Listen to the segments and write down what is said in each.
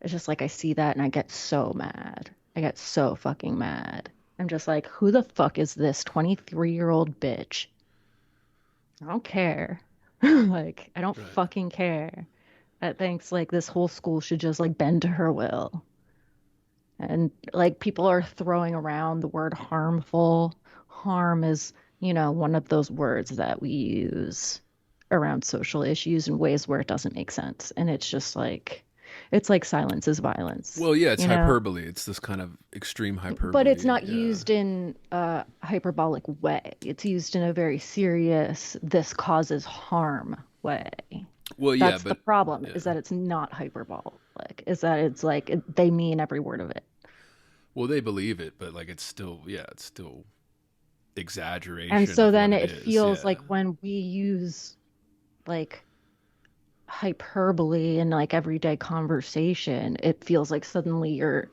It's just like I see that and I get so mad. I get so fucking mad. I'm just like, who the fuck is this 23-year-old bitch? I don't care. Like, I don't Right. fucking care. That thinks like this whole school should just like bend to her will. And like people are throwing around the word harmful. Harm is, one of those words that we use around social issues in ways where it doesn't make sense. And it's like silence is violence, Well, yeah, it's you know? hyperbole. It's this kind of extreme But it's hyperbole. not Yeah. used in a hyperbolic way. It's used in a very serious, this causes harm way. Well, yeah, That's the but problem, yeah. is that it's not hyperbolic, is that it's like they mean every word of it. Well, they believe it, but like it's still, yeah, it's still And exaggeration so of then what it it is. feels Yeah. like when we use like hyperbole in like everyday conversation, it feels like suddenly you're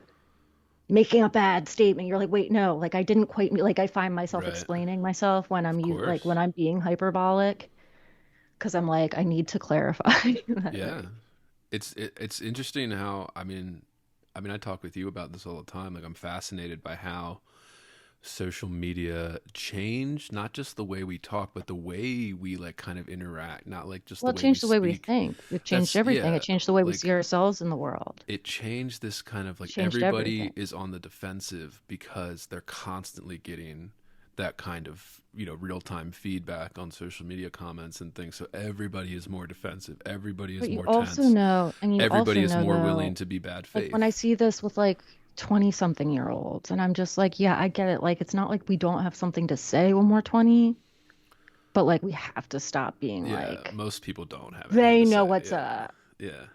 making a bad statement. You're like, wait, no, like I didn't quite mean, like I find myself Right. explaining myself when Of when course. I'm being hyperbolic because I'm like, I need to clarify that Yeah. like It's interesting how I talk with you about this all the time. Like I'm fascinated by how social media changed not just the way we talk, but the way we like kind of interact, not like just well, the it way we changed the way we speak. think. It changed That's everything. yeah, It changed the way we see like ourselves in the world. it changed this kind of It like changed everybody everything. is on the defensive because they're constantly getting that kind of real-time feedback on social media comments and things, so everybody is more defensive, everybody is But more tense, you also everybody is know more willing though, to be bad like when I faith. see this with like 20 something year olds, and I'm just like, yeah, I get it. Like, it's not like we don't have something to say when we're 20, but like we have to stop being Yeah, like, most people don't have anything they to know say. what's Yeah. up. Yeah.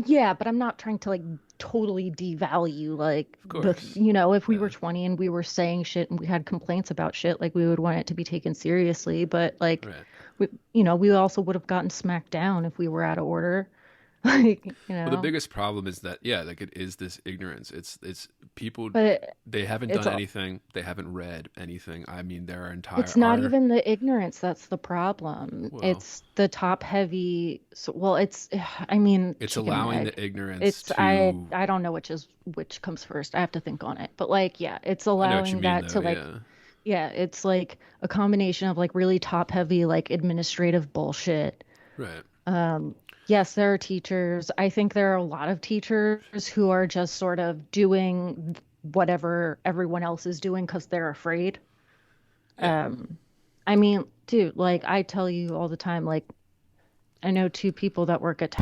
Yeah, but I'm not trying to like totally devalue like Of course. if we were Yeah. 20 and we were saying shit and we had complaints about shit, like we would want it to be taken seriously, but like Right. we also would have gotten smacked down if we were out of order. Like, Well, the biggest problem is that yeah, like it is this ignorance. It's people, but they haven't it's done anything. They haven't read anything. I mean, their entire It's not our even the ignorance that's the problem. well, It's the top heavy. So, well, I mean, it's chicken and allowing the egg. ignorance It's I to. I don't know which comes first. I have to think on it. But like, yeah, it's I know what you allowing mean, that though. to like, Yeah. yeah, it's like a combination of like really top heavy like administrative bullshit. Right. Yes, there are teachers. I think there are a lot of teachers who are just sort of doing whatever everyone else is doing because they're afraid. Yeah. Um, I mean, dude, like I tell you all the time, like I know two people that work at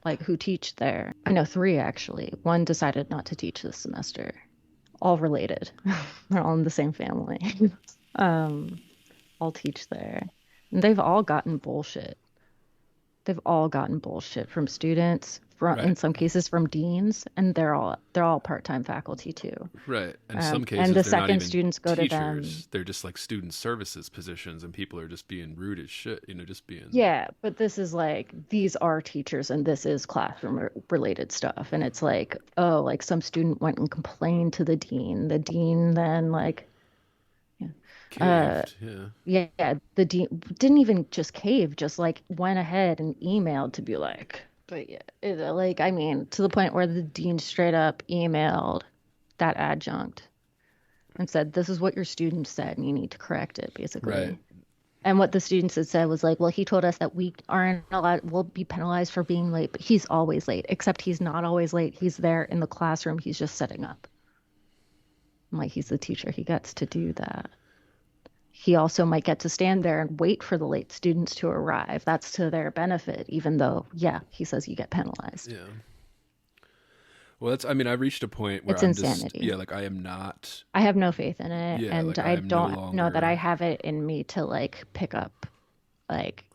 like who teach there. I know three actually. One decided not to teach this semester. All related. They're all in the same family. Um, all teach there. And they've all gotten bullshit. They've all gotten bullshit from students, from in Right. some cases from deans, and they're all part-time faculty too. Right. In some And cases, the they're not second even students go to them. teachers. They're just like student services positions, and people are just being rude as shit. Just being. Yeah, but this is like these are teachers and this is classroom related stuff. And it's like, oh, like some student went and complained to the dean. The dean then like yeah, uh Caved. Yeah. yeah, the dean didn't even just cave, just like went ahead and emailed to be like, but yeah, like I mean, to the point where the dean straight up emailed that adjunct and said, this is what your student said and you need to correct it, Right. basically. And what the students had said was like, well, he told us that we aren't allowed, we'll be penalized for being late, but he's always late, except he's not always late. He's there in the classroom. He's just setting up. I'm like, he's the teacher. He gets to do that. He also might get to stand there and wait for the late students to arrive. That's to their benefit, even though, yeah, he says you get penalized. Yeah. Well, I reached a point where It's I'm just, insanity. yeah, like I am not, I have no faith in it. yeah, And like I I am no don't know that I longer, have it in me to like pick up, like,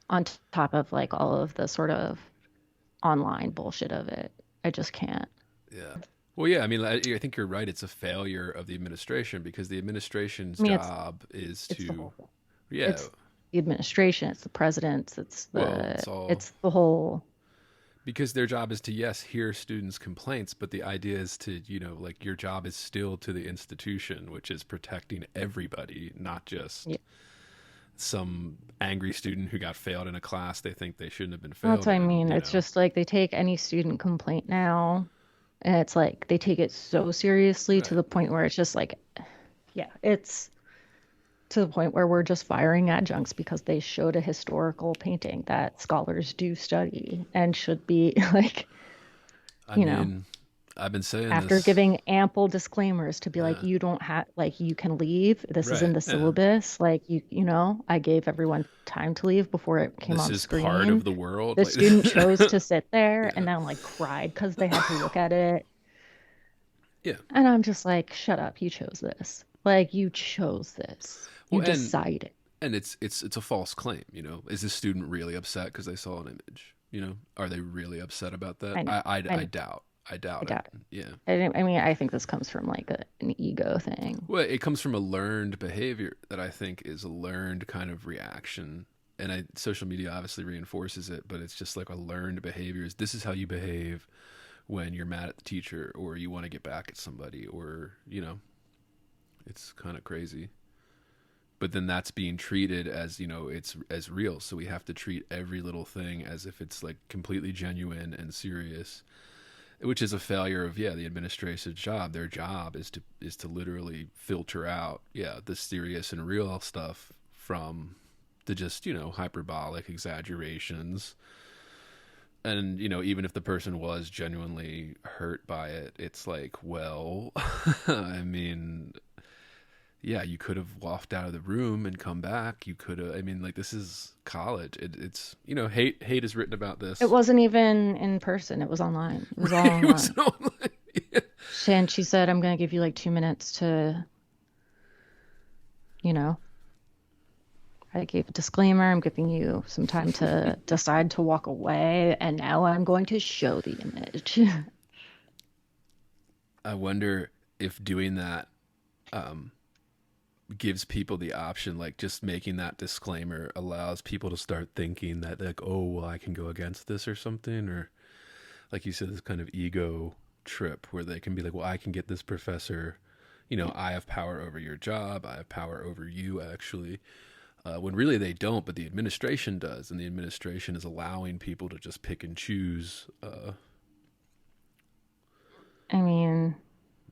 on top of like all of the sort of online bullshit of it. I just can't. yeah. Well, yeah, I think you're right. It's a failure of the administration because the administration's I mean, job is it's the to, whole thing. yeah, It's the administration, it's the presidents, well, it's all, it's the whole. because their job is to, yes, hear students' complaints, but the idea is to, like your job is still to the institution, which is protecting everybody, not just Yeah. some angry student who got failed in a class they think they shouldn't have been That's failed what I in, mean. you It's know. just like they take any student complaint now, and it's like they take it so seriously to Right. the point where it's just like, yeah, it's to the point where we're just firing adjuncts because they showed a historical painting that scholars do study and should be like, I you know, mean, I've been saying after this. giving ample disclaimers to be like, Yeah. you don't have, like, you can leave. This is in Right. the Yeah. syllabus. Like, I gave everyone time to leave before it came This on is part of screen. the world. The Like, student chose to sit there yeah. and then like cried because they had to look at it. Yeah. And I'm just like, shut up. You chose this. Like, you chose this. You Well, and decided. it's a false claim. You know, is this student really upset because they saw an image? You know, are they really upset about that? I know. I I doubt. I I doubt it. doubt it. Yeah. I mean, I think this comes from like an ego thing. Well, it comes from a learned behavior that I think is a learned kind of reaction. And social media obviously reinforces it, but it's just like a learned behavior. Is this is how you behave when you're mad at the teacher or you want to get back at somebody, or it's kind of crazy. But then that's being treated as it's as real, so we have to treat every little thing as if it's like completely genuine and serious, which is a failure of the administration's job. Their job is to literally filter out the serious and real stuff from the just hyperbolic exaggerations. And even if the person was genuinely hurt by it, it's like, well, I mean, yeah, you could have walked out of the room and come back. You could have. I mean, like, this is college. It's hate is written about It this. wasn't even in person. It was online. It was all Right? It was online. online. Yeah. And she said, I'm going to give you like 2 minutes to, you know, I gave a disclaimer. I'm giving you some time to decide to walk away. And now I'm going to show the image. I wonder if doing that um, gives people the option, like just making that disclaimer allows people to start thinking that, like, oh, well, I can go against this or something, or like you said, this kind of ego trip where they can be like, well, I can get this professor. I have power over your job. I have power over you, actually. When really they don't, but the administration does, and the administration is allowing people to just pick and choose. I mean,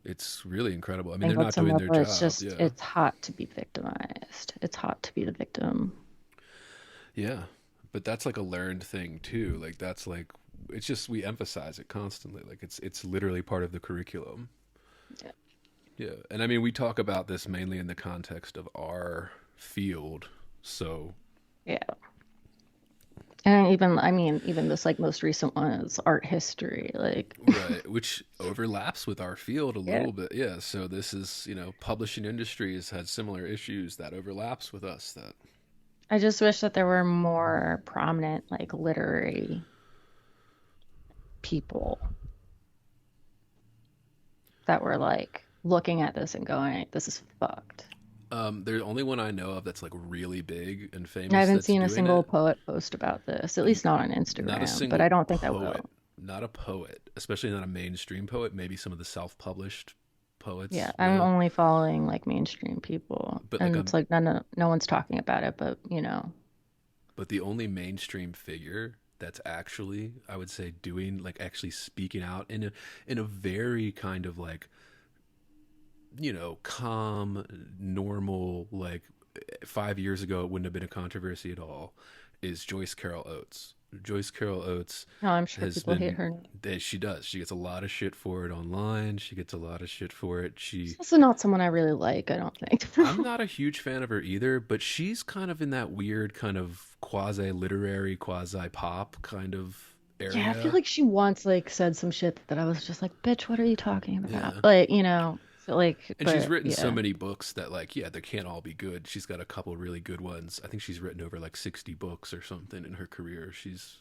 It's really incredible. I I mean, think they're on not some doing level, their it's job. just, Yeah. it's hot to be victimized. It's hot to be the victim. Yeah. But that's like a learned thing too. Like that's like it's just we emphasize it constantly. Like it's literally part of the curriculum. Yeah. Yeah. And I mean, we talk about this mainly in the context of our field. So, Yeah. And even, I mean, even this like most recent one is art history. Like, right, which overlaps with our field a yeah. little bit. Yeah. So this is, publishing industry has had similar issues that overlaps with us that I just wish that there were more prominent like literary people that were like looking at this and going, this is fucked. there's only one I know of that's like really big and I famous haven't that's seen a doing single it. poet post about this, at least not on Not a Instagram, but single I don't think I poet, will. not a poet, especially not a mainstream poet. Maybe some of the self-published poets Yeah, I'm will, only following like mainstream people, but like and a it's like no one's talking about it, but but the only mainstream figure that's actually, I would say, doing like actually speaking out in a very kind of like calm, normal, like 5 years ago it wouldn't have been a controversy at all, is Joyce Carol Oates. Joyce Carol Oates no, I'm sure has people hate been, her. she does. She gets a lot of shit for it online. She gets a lot of shit for it. She's also not someone I really like, I don't think. I'm not a huge fan of her either, but she's kind of in that weird kind of quasi literary, quasi pop kind of Yeah, I feel area. like she once like said some shit that I was just like, bitch, what are you talking about? Yeah. But so like, And she's but written so yeah, many books that, like, yeah, they can't all be good. She's got a couple really good ones. I think she's written over like 60 books or something in her career. She's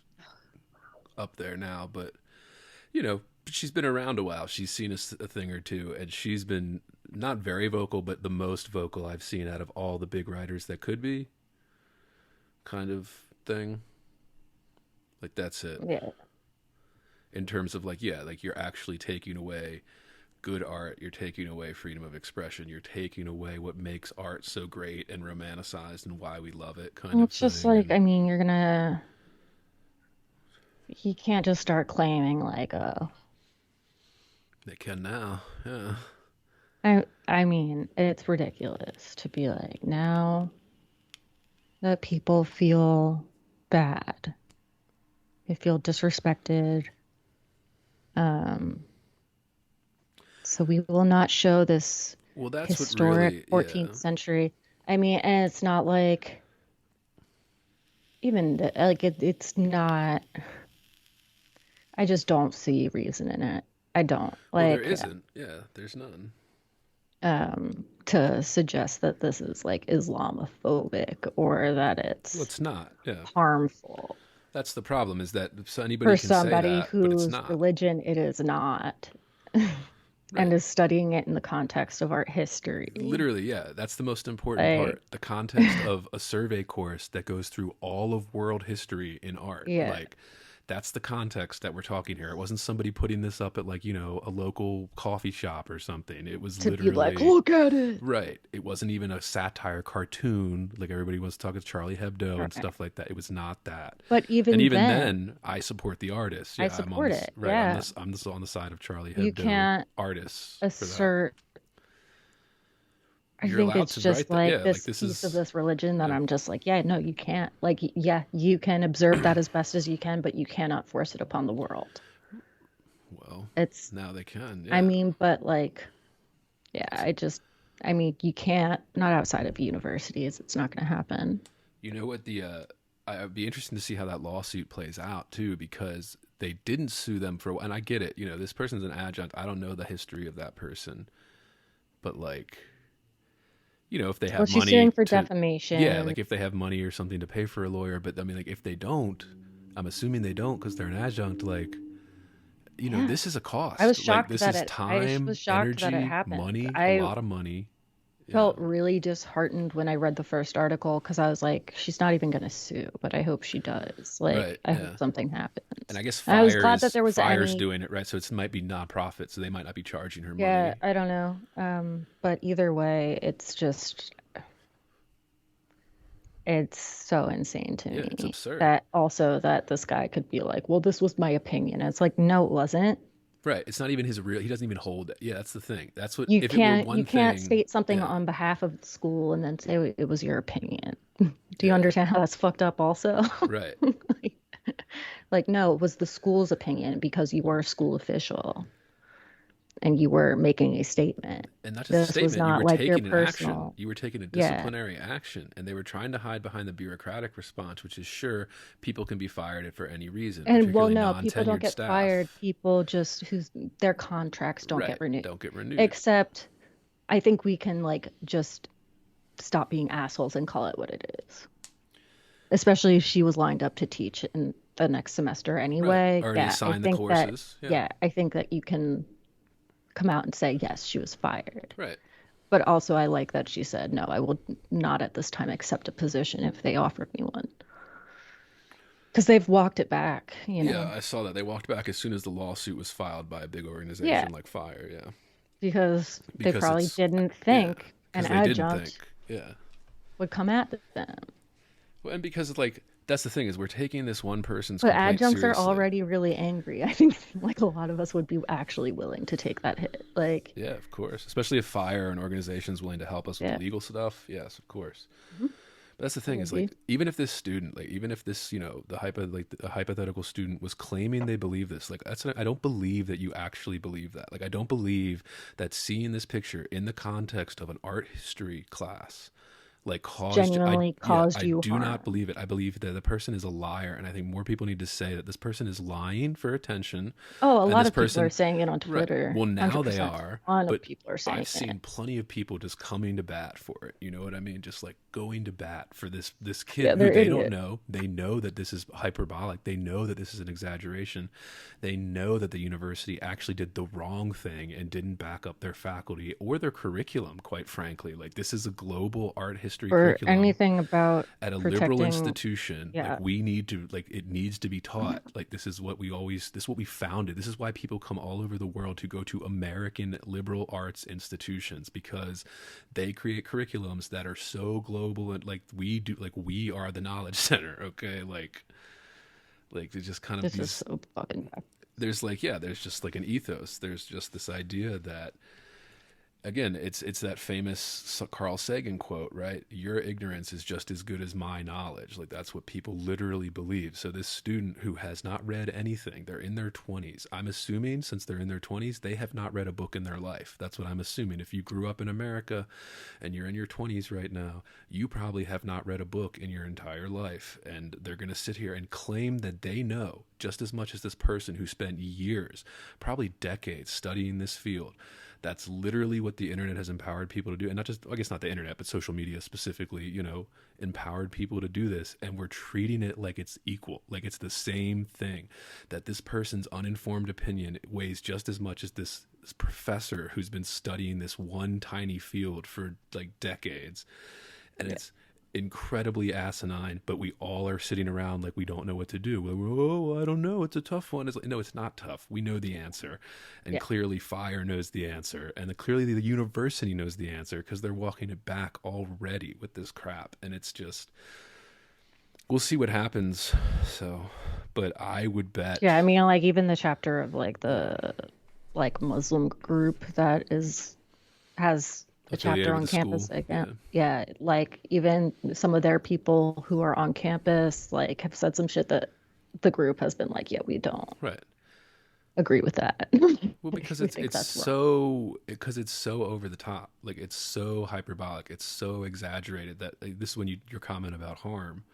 up there now, but she's been around a while. She's seen a thing or two, and she's been not very vocal, but the most vocal I've seen out of all the big writers that could be, kind of thing. Like, that's it. yeah, In terms of like, yeah, like you're actually taking away good art, you're taking away freedom of expression. You're taking away what makes art so great and romanticized and why we love it, kind Well, of it's just thing. like, And I mean, he can't just start claiming like, they can now, yeah. I mean, it's ridiculous to be like, now that people feel bad, they feel disrespected. Um, so we will not show this Well, that's what historic really, yeah. 14th century. I mean, and it's not like even like it's not. I just don't see reason in it. I don't Well, there like isn't. Yeah, there's none. to suggest that this is like Islamophobic or that Well, it's it's not. Yeah, harmful that's the problem. Is that so anybody for can say somebody that, but it's whose not. religion it is not and Right. is studying it in the context of art history. Literally, yeah. That's the most important Like, part. The context of a survey course that goes through all of world history in art. yeah, Like, that's the context that we're talking here. It wasn't somebody putting this up at, like, a local coffee shop or something. It was to be like, literally. look at it. Right. It wasn't even a satire cartoon like everybody was talking Charlie Hebdo and Right. stuff like that. It was not that. But And even even then, then, I support the artists. I Yeah, I'm on support this it. right. Yeah. On the side of Charlie You Hebdo can't artists for that. assert. I You're think allowed it's to just write that. like Yeah, like this this piece of is. this religion that Yeah. I'm just like, yeah, no, you can't. Like, yeah, you can observe that as best as you can, but you cannot force it upon the world. Well, It's, now they can. I Yeah. mean, but like, yeah, I mean, you can't, not outside of universities, it's not going to happen. You know what the I'd be interesting to see how that lawsuit plays out too, because they didn't sue them for, and I get it. This person's an adjunct. I don't know the history of that person, but like, if they Well, have she's suing money for to, yeah, defamation. like if they have money or something to pay for a lawyer. But I mean, like if they don't, I'm assuming they don't because they're an adjunct. Like, Yeah. this is a I was cost. Like shocked this that is I time, was shocked that it energy, happened. money, a I lot of money. Yeah. felt really disheartened when I read the first article because I was like, she's not even going to sue, but I hope she does. Like, Right. I hope Yeah. something And happens. I guess And I was glad that there was Fire's any, doing it, right? So it might be nonprofit, so they might not be charging her yeah, money. I don't know. But either way, it's so insane to Yeah, it's me absurd. that also that this guy could be like, well, this was my opinion. It's like, no, it wasn't. Right. It's not even his real. He doesn't even hold it. Yeah, that's the thing. That's what. You If it were can't you one can't thing, state something yeah, on behalf of the school and then say it was your opinion. Do you yeah, understand how that's fucked up also? right. Like, no, it was the school's opinion because you were a school official and you were making a statement. And not just a This was statement. You not were like your taking an action. personal. You were taking a Yeah. disciplinary action, and they were trying to hide behind the bureaucratic response, which is sure people can be fired for any reason, And well, particularly no, people don't non-tenured get fired. staff. People just whose their contracts don't get Right. renewed. Don't get renewed. Except I think we can like just stop being assholes and call it what it is. Especially if she was lined up to teach in the next semester Right. anyway. Already Yeah, I assigned the think that courses. Yeah. yeah, I think that you can come out and say yes, she was fired. Right. But also I like that she said, no, I will not at this time accept a position if they offered me one. Because they've walked it back, you Yeah, know. I saw that. They walked back as soon as the lawsuit was filed by a big Yeah, organization like Fire. Yeah. because they Because probably it's, didn't yeah, think an because they didn't think. adjunct Yeah. would come at them. Well, and because it's like, that's the thing is we're taking this one person's But complaint adjuncts are seriously. already really angry. I think like a lot of us would be actually willing to take that hit. Like, Yeah, of course. Especially if Fire and organizations willing to help us with yeah, the legal stuff. Yes, of course. mhm, But that's the I thing would is be. like even if this student, like even if this, the hypothetical student was claiming they believe this, like I don't believe that you actually believe that. Like I don't believe that seeing this picture in the context of an art history class like caused Genuinely yeah, caused I you do not harm. believe it. I believe that the person is a liar, and I think more people need to say that this person is lying for attention, Oh, a and lot this of people are person. saying it on Right. Twitter. Well, now they 100%. are, A ton of but people are saying I've it. seen plenty of people just coming to bat for it. You know what I mean? Just like going to bat for this Yeah, kid who they're they don't idiots. know. They know that this is hyperbolic. They know that this is an exaggeration. They know that the university actually did the wrong thing and didn't back up their faculty or their curriculum, quite frankly. Like this is a global art history history or curriculum anything about at a liberal protecting. institution. Like Yeah, we need to, like it needs to be taught. Like this is what we always, this is what we founded. This is why people come all over the world to go to American liberal arts institutions, because they create curriculums that are so global, and like we do, like we are the knowledge center. Okay, like there's just kind of this is these, so fucking bad. there's like, yeah, there's just like an ethos, there's just this idea that, again, it's that famous Carl Sagan quote, right? Your ignorance is just as good as my knowledge. Like that's what people literally believe. So this student who has not read anything, they're in their 20s. I'm assuming since they're in their 20s, they have not read a book in their life. That's what I'm assuming. If you grew up in America and you're in your 20s right now, you probably have not read a book in your entire life. And they're going to sit here and claim that they know just as much as this person who spent years, probably decades studying this field. That's literally what the internet has empowered people to do. And not just, I guess not the internet, but social media specifically, you know, empowered people to do this. And we're treating it like it's equal, like it's the same thing, that this person's uninformed opinion weighs just as much as this professor who's been studying this one tiny field for like decades. And Yeah. it's incredibly asinine, but we all are sitting around like we don't know what to do. Oh, I don't know. It's a tough one. It's like, no, it's not tough. We know the answer. And Yeah. clearly Fire knows the answer. And clearly the university knows the answer, because they're walking it back already with this crap. And it's just, we'll see what happens. So, but I would bet. Yeah, I mean, like even the chapter of like the like Muslim group that is has a Affiliated chapter with on the campus school. Yeah. again. Yeah, like even some of their people who are on campus like have said some shit that the group has been like, yeah, we don't Right. agree with that. Well, because We it's think it's that's wrong. so, because it's so over the top, like it's so hyperbolic, it's so exaggerated that, like, this is when your comment about harm,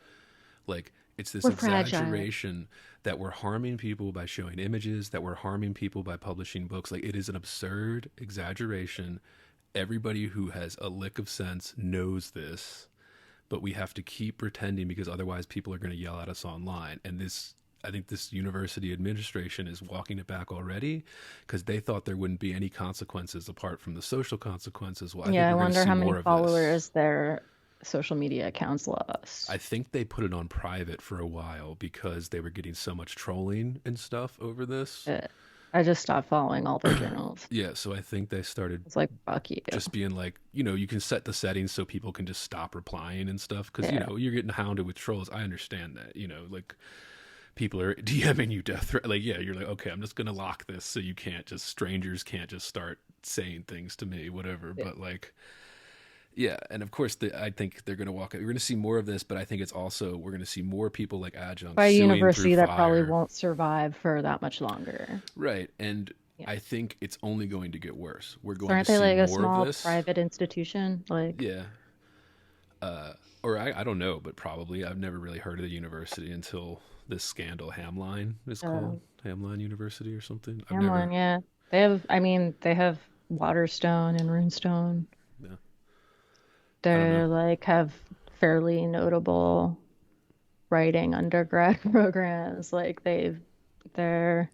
like it's this We're fragile. exaggeration that we're harming people by showing images, that we're harming people by publishing books. Like it is an absurd exaggeration. Everybody who has a lick of sense knows this, but we have to keep pretending because otherwise people are going to yell at us online. And this, I think this university administration is walking it back already, because they thought there wouldn't be any consequences apart from the social consequences. Well, I think Yeah, I we're going to wonder see how many more of this. followers their social media accounts lost. I think they put it on private for a while because they were getting so much trolling and stuff over this. Uh, I just stopped following all their journals. Yeah, so I think they started It's like, fuck you. just being like, you know, you can set the settings so people can just stop replying and stuff, because, you Yeah. know, you're getting hounded with trolls. I understand that, you know, like people are DMing you death threat. Like, yeah, you're like, okay, I'm just gonna lock this so you can't just, strangers can't just start saying things to me, whatever. Yeah. But like, yeah, and of course, I think they're gonna walk. We're gonna see more of this, but I think it's also, we're gonna see more people like adjuncts By a suing through university that probably Fire, won't survive for that much longer. right? And Yeah. I think it's only going to get worse. We're So going to aren't they see like a more of small this. private institution? Like, Yeah, or I don't know, but probably I've never really heard of the university until this scandal. Hamline is uh, called Hamline University or something. I've Hamline, never. yeah. They have, I mean, they have Waterstone and Runestone. Yeah, I don't know. They're like have fairly notable writing undergrad programs. Like they're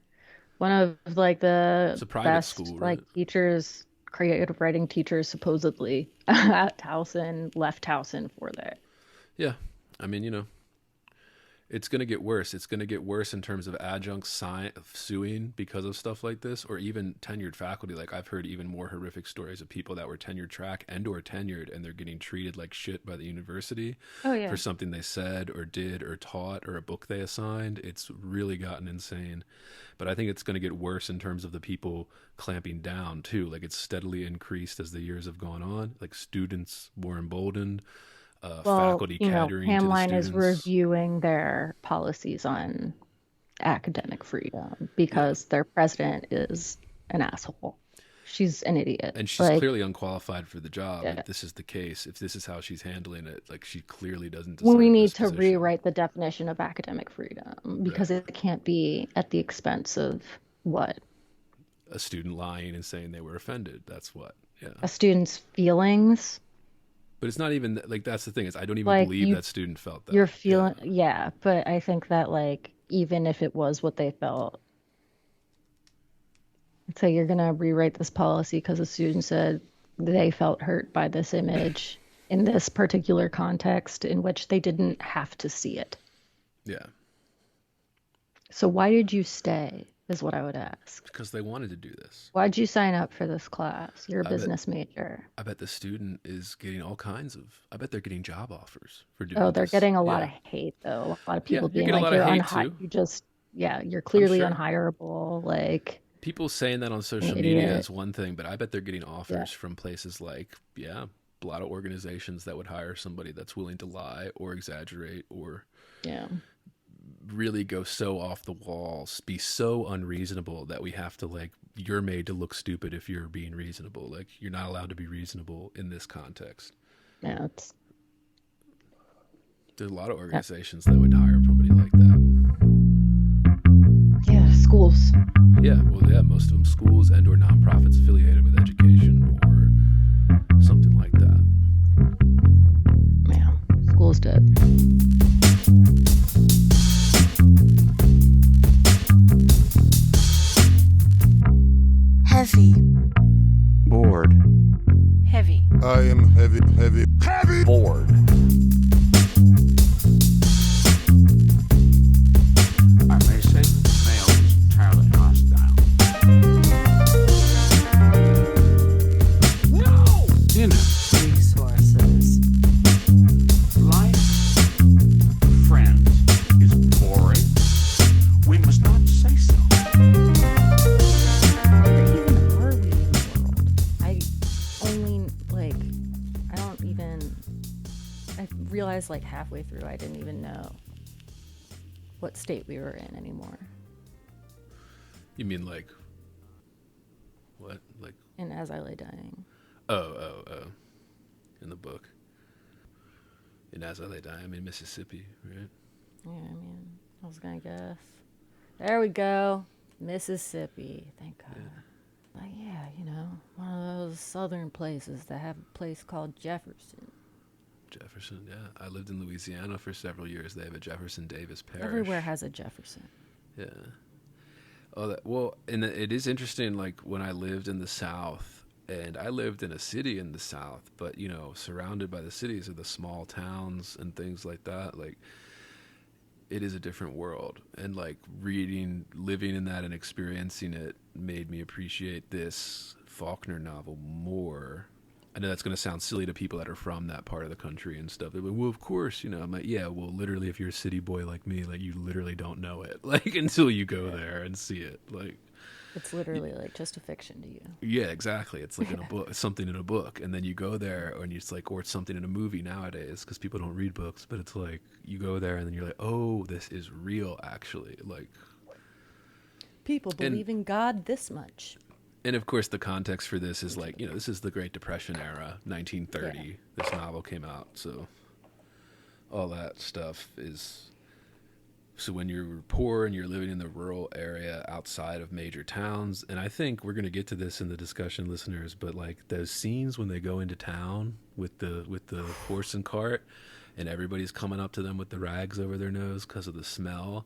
one of like It's the a private best school, like right? teachers, creative writing teachers supposedly at Towson, left Towson for that. Yeah, I mean, you know, it's going to get worse. It's going to get worse in terms of adjuncts suing because of stuff like this, or even tenured faculty. Like I've heard even more horrific stories of people that were tenured track and or tenured, and they're getting treated like shit by the university Oh for yeah. something they said or did or taught or a book they assigned. It's really gotten insane. But I think it's going to get worse in terms of the people clamping down too. Like it's steadily increased as the years have gone on. Like students more emboldened, Well, faculty you know, catering to the Hamline is students. reviewing their policies on academic freedom Yeah. because their president is an asshole. She's an idiot. And she's Like, clearly unqualified for the job. yeah. If this is the case, if this is how she's handling it, like she clearly doesn't We deserve need this to position. rewrite the definition of academic freedom Right. because it can't be at the expense of what? A student lying and saying they were offended. That's what. Yeah. A student's feelings. But it's not even like, that's the thing, is I don't even Like believe you that student felt you're that. Yeah. feeling, yeah, but I think that like even if it was what they felt, so you're gonna rewrite this policy because a student said they felt hurt by this image. in this particular context in which they didn't have to see it. Yeah. So why did you stay, is what I would ask. Because they wanted to do this. Why'd you sign up for this class? You're a I bet business major. I bet the student is getting all kinds of. I bet they're getting job offers for Oh, doing they're this. getting a lot Yeah, of hate though. A lot of yeah, people you're being getting a like, lot of you're hate unhi too. you just, yeah, you're I'm clearly sure. unhireable, like People saying that on an social media idiot. is one thing, but I bet they're getting Yeah, offers from places like, yeah, a lot of organizations that would hire somebody that's willing to lie or exaggerate or yeah, really go so off the walls, be so unreasonable that we have to like, you're made to look stupid if you're being reasonable. Like, you're not allowed to be reasonable in this context. yeah, it's There's a lot of yeah, organizations that would hire somebody like that. yeah, schools. Yeah, well, yeah, most of them schools and or nonprofits affiliated with education or something like that. Yeah, schools did. Heavy. Bored. Heavy. I am heavy, heavy, heavy. Bored. I may say that the male is entirely hostile. No! Inner Resources. life, friends, is boring. We must not say so. Where even are we in the world? I only like I don't even I realized like halfway through I didn't even know what state we were in anymore. You mean like what? Like And as I lay dying. oh. In the book. And as I lay dying, I'm in Mississippi, right? Yeah, I mean, I was gonna guess. There we go. Mississippi. Thank God. But yeah, you know, one of those southern places that have a place called Jefferson. Jefferson, yeah. I lived in Louisiana for several years. They have a Jefferson Davis Parish. Everywhere has a Jefferson. Yeah. Oh, well, and it is interesting, like, when I lived in the South, and I lived in a city in the South, but, you know, surrounded by the cities are the small towns and things like that. Like, it is a different world. And, like, living in that and experiencing it made me appreciate this Faulkner novel more. I know that's going to sound silly to people that are from that part of the country and stuff. They're like, well, of course, you know. I'm like, yeah, well, literally, if you're a city boy like me, like, you literally don't know it, like, until you go there and see it. Like, It's literally like just a fiction to you. yeah, exactly. It's like in a book, something in a book, and then you go there, and it's like, or it's something in a movie nowadays because people don't read books. But it's like you go there, and then you're like, oh, this is real, actually. Like, People believe in God this much. and of course, the context for this is like, you know, this is the Great Depression era, 1930. Yeah. This novel came out, so all that stuff is. So when you're poor and you're living in the rural area outside of major towns, and I think we're going to get to this in the discussion, listeners, but like those scenes when they go into town with the horse and cart, and everybody's coming up to them with the rags over their nose because of the smell,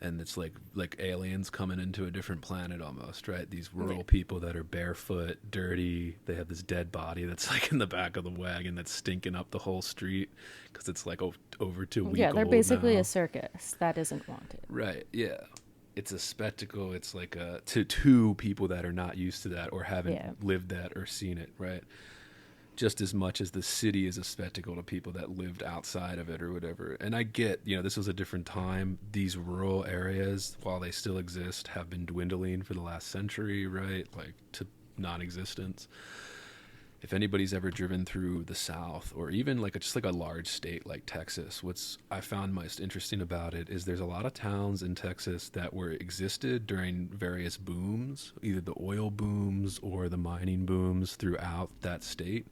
and it's like aliens coming into a different planet almost, right? These rural people that are barefoot, dirty, they have this dead body that's like in the back of the wagon that's stinking up the whole street because it's like over 2 weeks. Yeah, they're old basically now. a circus that isn't wanted. Right, yeah. It's a spectacle. It's like to people that are not used to that or haven't lived that or seen it, right? Just as much as the city is a spectacle to people that lived outside of it or whatever. And I get, you know, this was a different time. These rural areas, while they still exist, have been dwindling for the last century, right? Like to non-existence. If anybody's ever driven through the South or even like just like a large state like Texas, what's I found most interesting about it is there's a lot of towns in Texas that existed during various booms, either the oil booms or the mining booms throughout that state.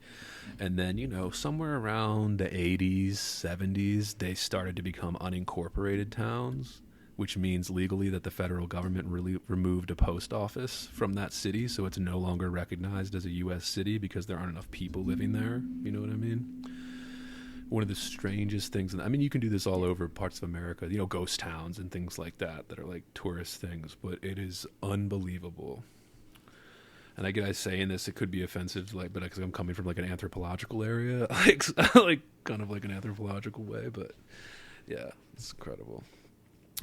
And then, you know, somewhere around the 80s, 70s, they started to become unincorporated towns, which means legally that the federal government removed a post office from that city, so it's no longer recognized as a U.S. city because there aren't enough people living there. You know what I mean? One of the strangest things, and I mean, you can do this all over parts of America, you know, ghost towns and things like that are like tourist things, but it is unbelievable and I get saying this, it could be offensive, like, but because I'm coming from like an anthropological area, like kind of like an anthropological way, but yeah, it's incredible.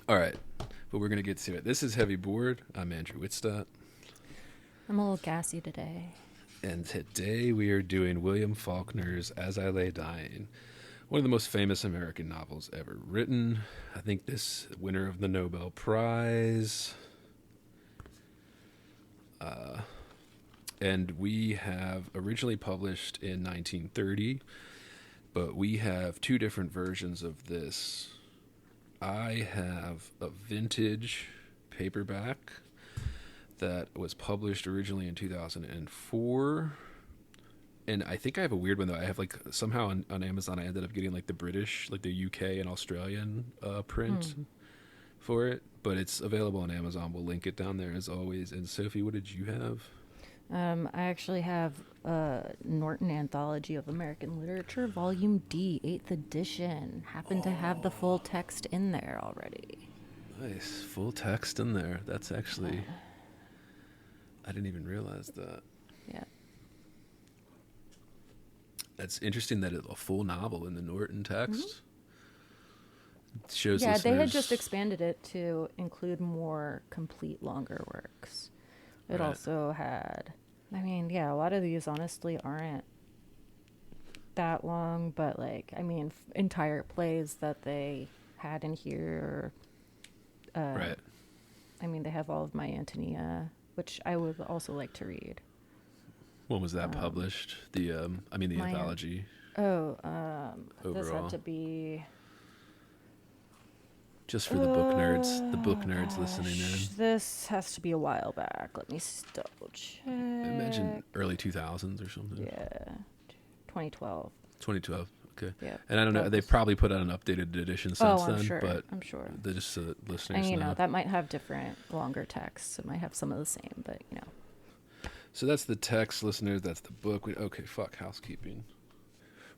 All right, but we're gonna get to it. This is Heavy Board. I'm Andrew Wittstadt. I'm a little gassy today. And today we are doing William Faulkner's As I Lay Dying, one of the most famous American novels ever written. I think this winner of the Nobel Prize. And we have originally published in 1930, but we have two different versions of this. I have a vintage paperback that was published originally in 2004. And I think I have a weird one, though. I have, like, somehow on Amazon, I ended up getting, like, the British, like, the UK and Australian print for it. But it's available on Amazon. We'll link it down there, as always. And, Sophie, what did you have? I actually have Norton Anthology of American Literature, Volume D, 8th edition. Happen to have the full text in there already. Nice. Full text in there. That's actually... I didn't even realize that. Yeah. That's interesting that it's a full novel in the Norton text. It shows Yeah, they had listeners... just expanded it to include more complete longer works. It Right. also had... I mean, yeah, a lot of these honestly aren't that long, but like, I mean, entire plays that they had in here. Right. I mean, they have all of my Antonia, which I would also like to read. When was that published? The anthology. This Overall. had to be... Just for the book nerds listening in. This has to be a while back. Let me double check. I imagine early 2000s or something. Yeah, 2012. 2012. Okay. Yeah. And I don't know. They've probably put out an updated edition since I'm then. sure. But I'm sure. they just listeners And you know know. that might have different, longer texts. It might have some of the same, but you know. So that's the text, listeners. That's the book. Housekeeping.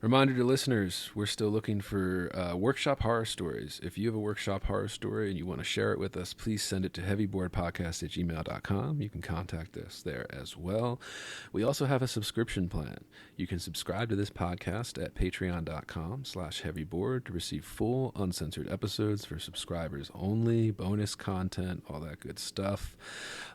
Reminder to listeners, we're still looking for workshop horror stories. If you have a workshop horror story and you want to share it with us, please send it to heavyboardpodcast@gmail.com. You can contact us there as well. We also have a subscription plan. You can subscribe to this podcast at patreon.com/heavyboard to receive full uncensored episodes for subscribers only, bonus content, all that good stuff.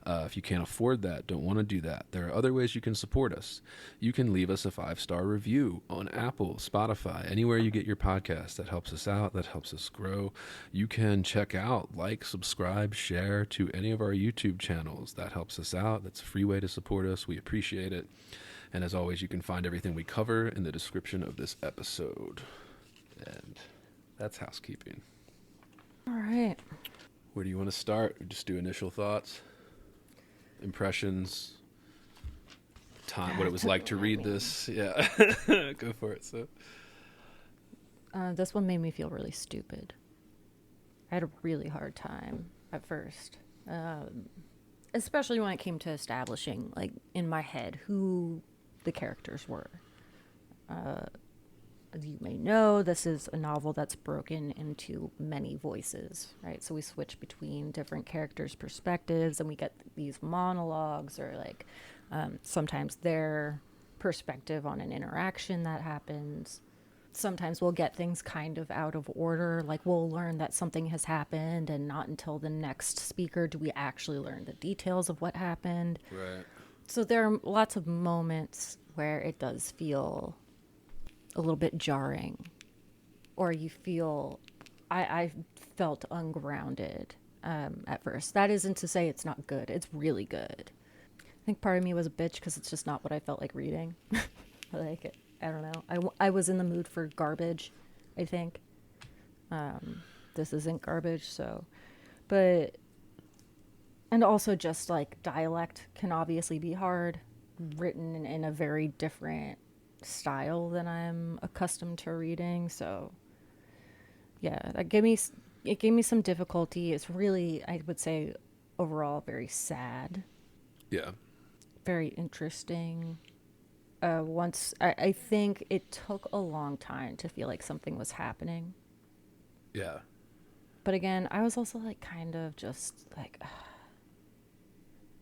If you can't afford that, don't want to do that, there are other ways you can support us. You can leave us a 5-star review on Apple, Spotify, anywhere you get your podcast. That helps us out. That helps us grow. You can check out, like, subscribe, share to any of our YouTube channels. That helps us out. That's a free way to support us. We appreciate it. And as always, you can find everything we cover in the description of this episode. And that's housekeeping. All right. Where do you want to start? Just do initial thoughts, impressions, time, what it was like to read this. Yeah. Go for it. So This one made me feel really stupid. I had a really hard time at first, especially when it came to establishing, like, in my head, who the characters were. As you may know, this is a novel that's broken into many voices, right? So we switch between different characters' perspectives, and we get these monologues, or like sometimes their perspective on an interaction that happens. Sometimes we'll get things kind of out of order, like we'll learn that something has happened, and not until the next speaker do we actually learn the details of what happened. right. So there are lots of moments where it does feel a little bit jarring, or you feel... I felt ungrounded at first. That isn't to say it's not good. It's really good. I think part of me was a bitch because it's just not what I felt like reading. Like, I don't know. I was in the mood for garbage, I think. This isn't garbage, so... But... And also just, like, dialect can obviously be hard, written in a very different style than I'm accustomed to reading, so... Yeah, it gave me some difficulty. It's really, I would say, overall very sad. Yeah. Very interesting. I think it took a long time to feel like something was happening. Yeah. But again, I was also like kind of just like,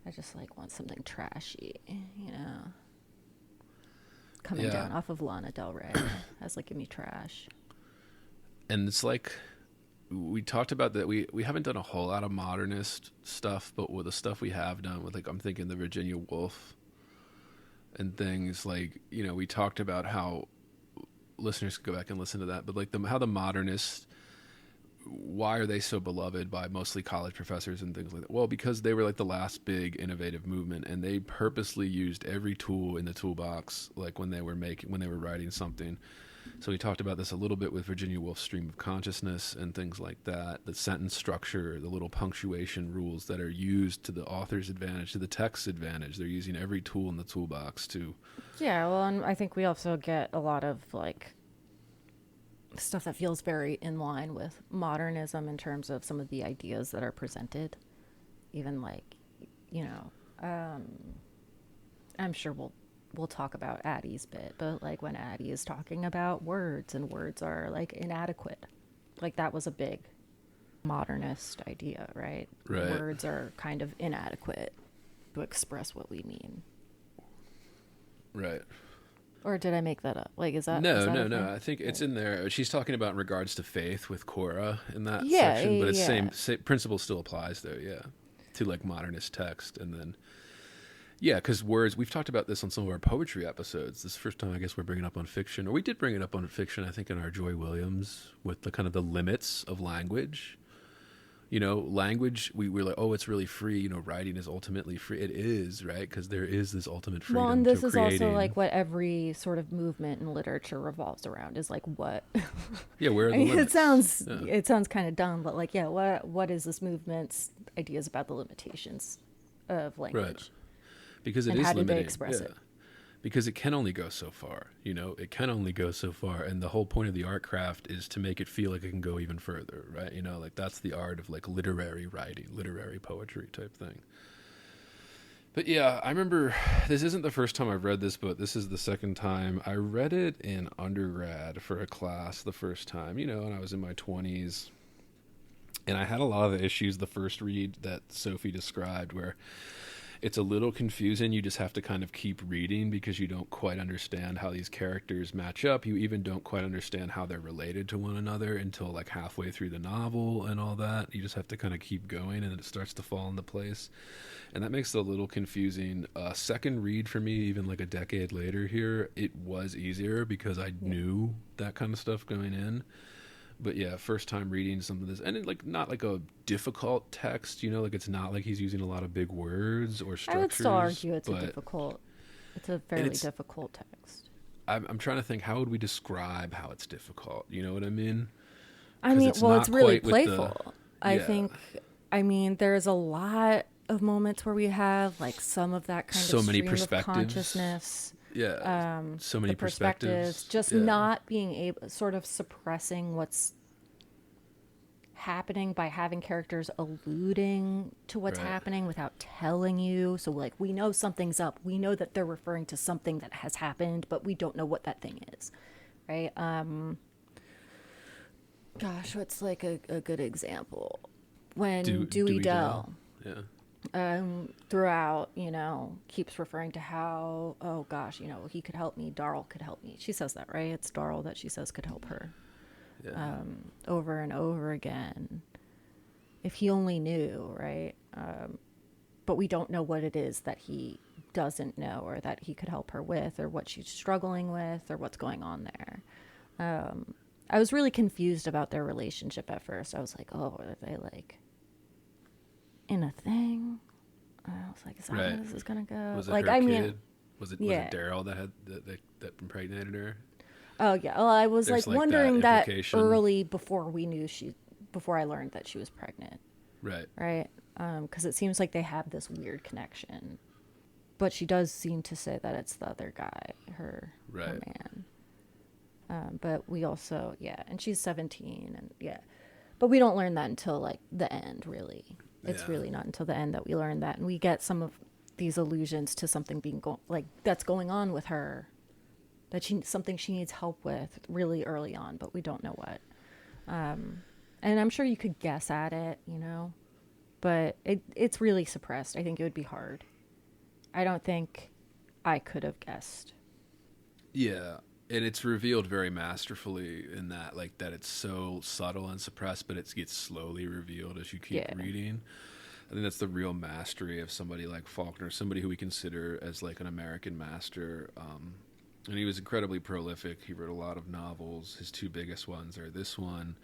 I just like want something trashy, you know. Coming down off of Lana Del Rey as like, give me trash. And it's like, we talked about that. We haven't done a whole lot of modernist stuff, but with the stuff we have done with, like, I'm thinking the Virginia Woolf and things, like, you know, we talked about how listeners could go back and listen to that, but like how the modernists, why are they so beloved by mostly college professors and things like that? Well, because they were like the last big innovative movement, and they purposely used every tool in the toolbox, like when they were writing something. So we talked about this a little bit with Virginia Woolf's stream of consciousness and things like that, the sentence structure, the little punctuation rules that are used to the author's advantage, to the text's advantage. They're using every tool in the toolbox to... Yeah, well, and I think we also get a lot of, like, stuff that feels very in line with modernism in terms of some of the ideas that are presented. Even, like, you know, I'm sure we'll talk about Addie's bit, but like when Addie is talking about words and words are like inadequate, like that was a big modernist idea, right? Right. Words are kind of inadequate to express what we mean. Right. Or did I make that up? Like, is that no? I think it's in there. She's talking about in regards to faith with Cora in that Yeah, section, but it's yeah. same principle still applies there. Yeah, to like modernist text, and then because words. We've talked about this on some of our poetry episodes. This is the first time I guess we're bringing it up on fiction, or we did bring it up on fiction. I think in our Joy Williams with the kind of the limits of language. You know, language, we're like, oh, it's really free. You know, writing is ultimately free. It is, right? Because there is this ultimate freedom. Well, and this to is creating. also like what every sort of movement in literature revolves around, is like what. Yeah, where are the I mean, limits? it sounds kind of dumb, but like, yeah, what is this movement's ideas about the limitations of language? Right. Because it and is how do limiting. they express it? Because it can only go so far. You know, it can only go so far, and the whole point of the art craft is to make it feel like it can go even further, right? You know, like that's the art of like literary writing, literary poetry type thing. But yeah, I remember, this isn't the first time I've read this book. This is the second time. I read it in undergrad for a class the first time, you know, and I was in my 20s. And I had a lot of the issues the first read that Sophie described, where it's a little confusing. You just have to kind of keep reading because you don't quite understand how these characters match up. You even don't quite understand how they're related to one another until like halfway through the novel and all that. You just have to kind of keep going, and it starts to fall into place. And that makes it a little confusing. Second read for me, even like a decade later here, it was easier because I knew that kind of stuff going in. But yeah, first time reading some of this, and it, like, not like a difficult text, you know, like it's not like he's using a lot of big words or structures. I would still argue it's a fairly difficult text. I'm trying to think, how would we describe how it's difficult? You know what I mean? I mean, it's well, it's really quite with playful. I think, I mean, there's a lot of moments where we have like some of that kind So of many stream of perspectives. consciousness. Yeah, so many The perspectives, just Yeah. not being able, sort of suppressing what's happening by having characters alluding to what's Right. happening without telling you. So like, we know something's up. We know that they're referring to something that has happened, but we don't know what that thing is. Right. Gosh, what's like a good example? When Dewey Dell. Yeah. Throughout, you know, keeps referring to how, oh gosh, you know, he could help me, Darl could help me. She says that, right? It's Darl that she says could help her. Yeah. Over and over again. If he only knew, right? But we don't know what it is that he doesn't know, or that he could help her with, or what she's struggling with, or what's going on there. I was really confused about their relationship at first. I was like, oh, are they like in a thing? I was like, is that Right. how this is gonna go? Was it like, her I kid? mean, Was it yeah. Daryl that had that impregnated her? oh yeah. Well, I was There's, like like, wondering that that implication. early before I learned that she was pregnant, Right. right? Because it seems like they have this weird connection, but she does seem to say that it's the other guy, her Right. man. But we also, and she's 17, and but we don't learn that until like the end, really. It's Yeah. really not until the end that we learn that, and we get some of these allusions to something being that's going on with her, something she needs help with really early on, but we don't know what. And I'm sure you could guess at it, you know, but it's really suppressed. I think it would be hard. I don't think I could have guessed. Yeah, and it's revealed very masterfully in that, like, that it's so subtle and suppressed, but it gets slowly revealed as you keep reading. I think that's the real mastery of somebody like Faulkner, somebody who we consider as like an American master. And he was incredibly prolific. He wrote a lot of novels. His two biggest ones are this one,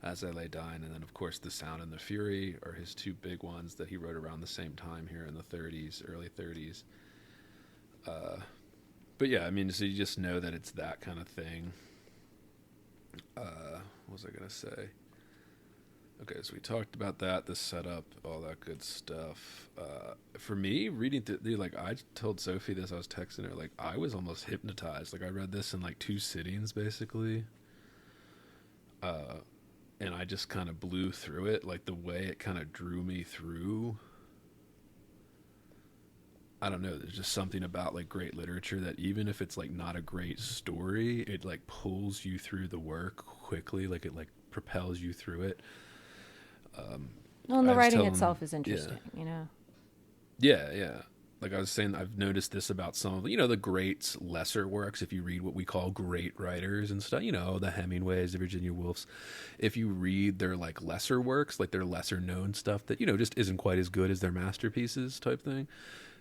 As I Lay Dying, and then of course The Sound and the Fury are his two big ones that he wrote around the same time here in the 30s, early 30s. But yeah, I mean, so you just know that it's that kind of thing. What was I going to say? Okay, so we talked about that, the setup, all that good stuff. For me, reading through, like, I told Sophie this, I was texting her, like, I was almost hypnotized. Like, I read this in, like, 2 sittings, basically. And I just kind of blew through it. Like, the way it kind of drew me through. I don't know, there's just something about, like, great literature that even if it's, like, not a great story, it, like, pulls you through the work quickly. Like, it, like, propels you through it. Well, and the writing itself is interesting, you know? Yeah. Like I was saying, I've noticed this about some of, the greats, lesser works. If you read what we call great writers and stuff, the Hemingways, the Virginia Woolfs, if you read their, like, lesser works, like their lesser known stuff that, just isn't quite as good as their masterpieces type thing,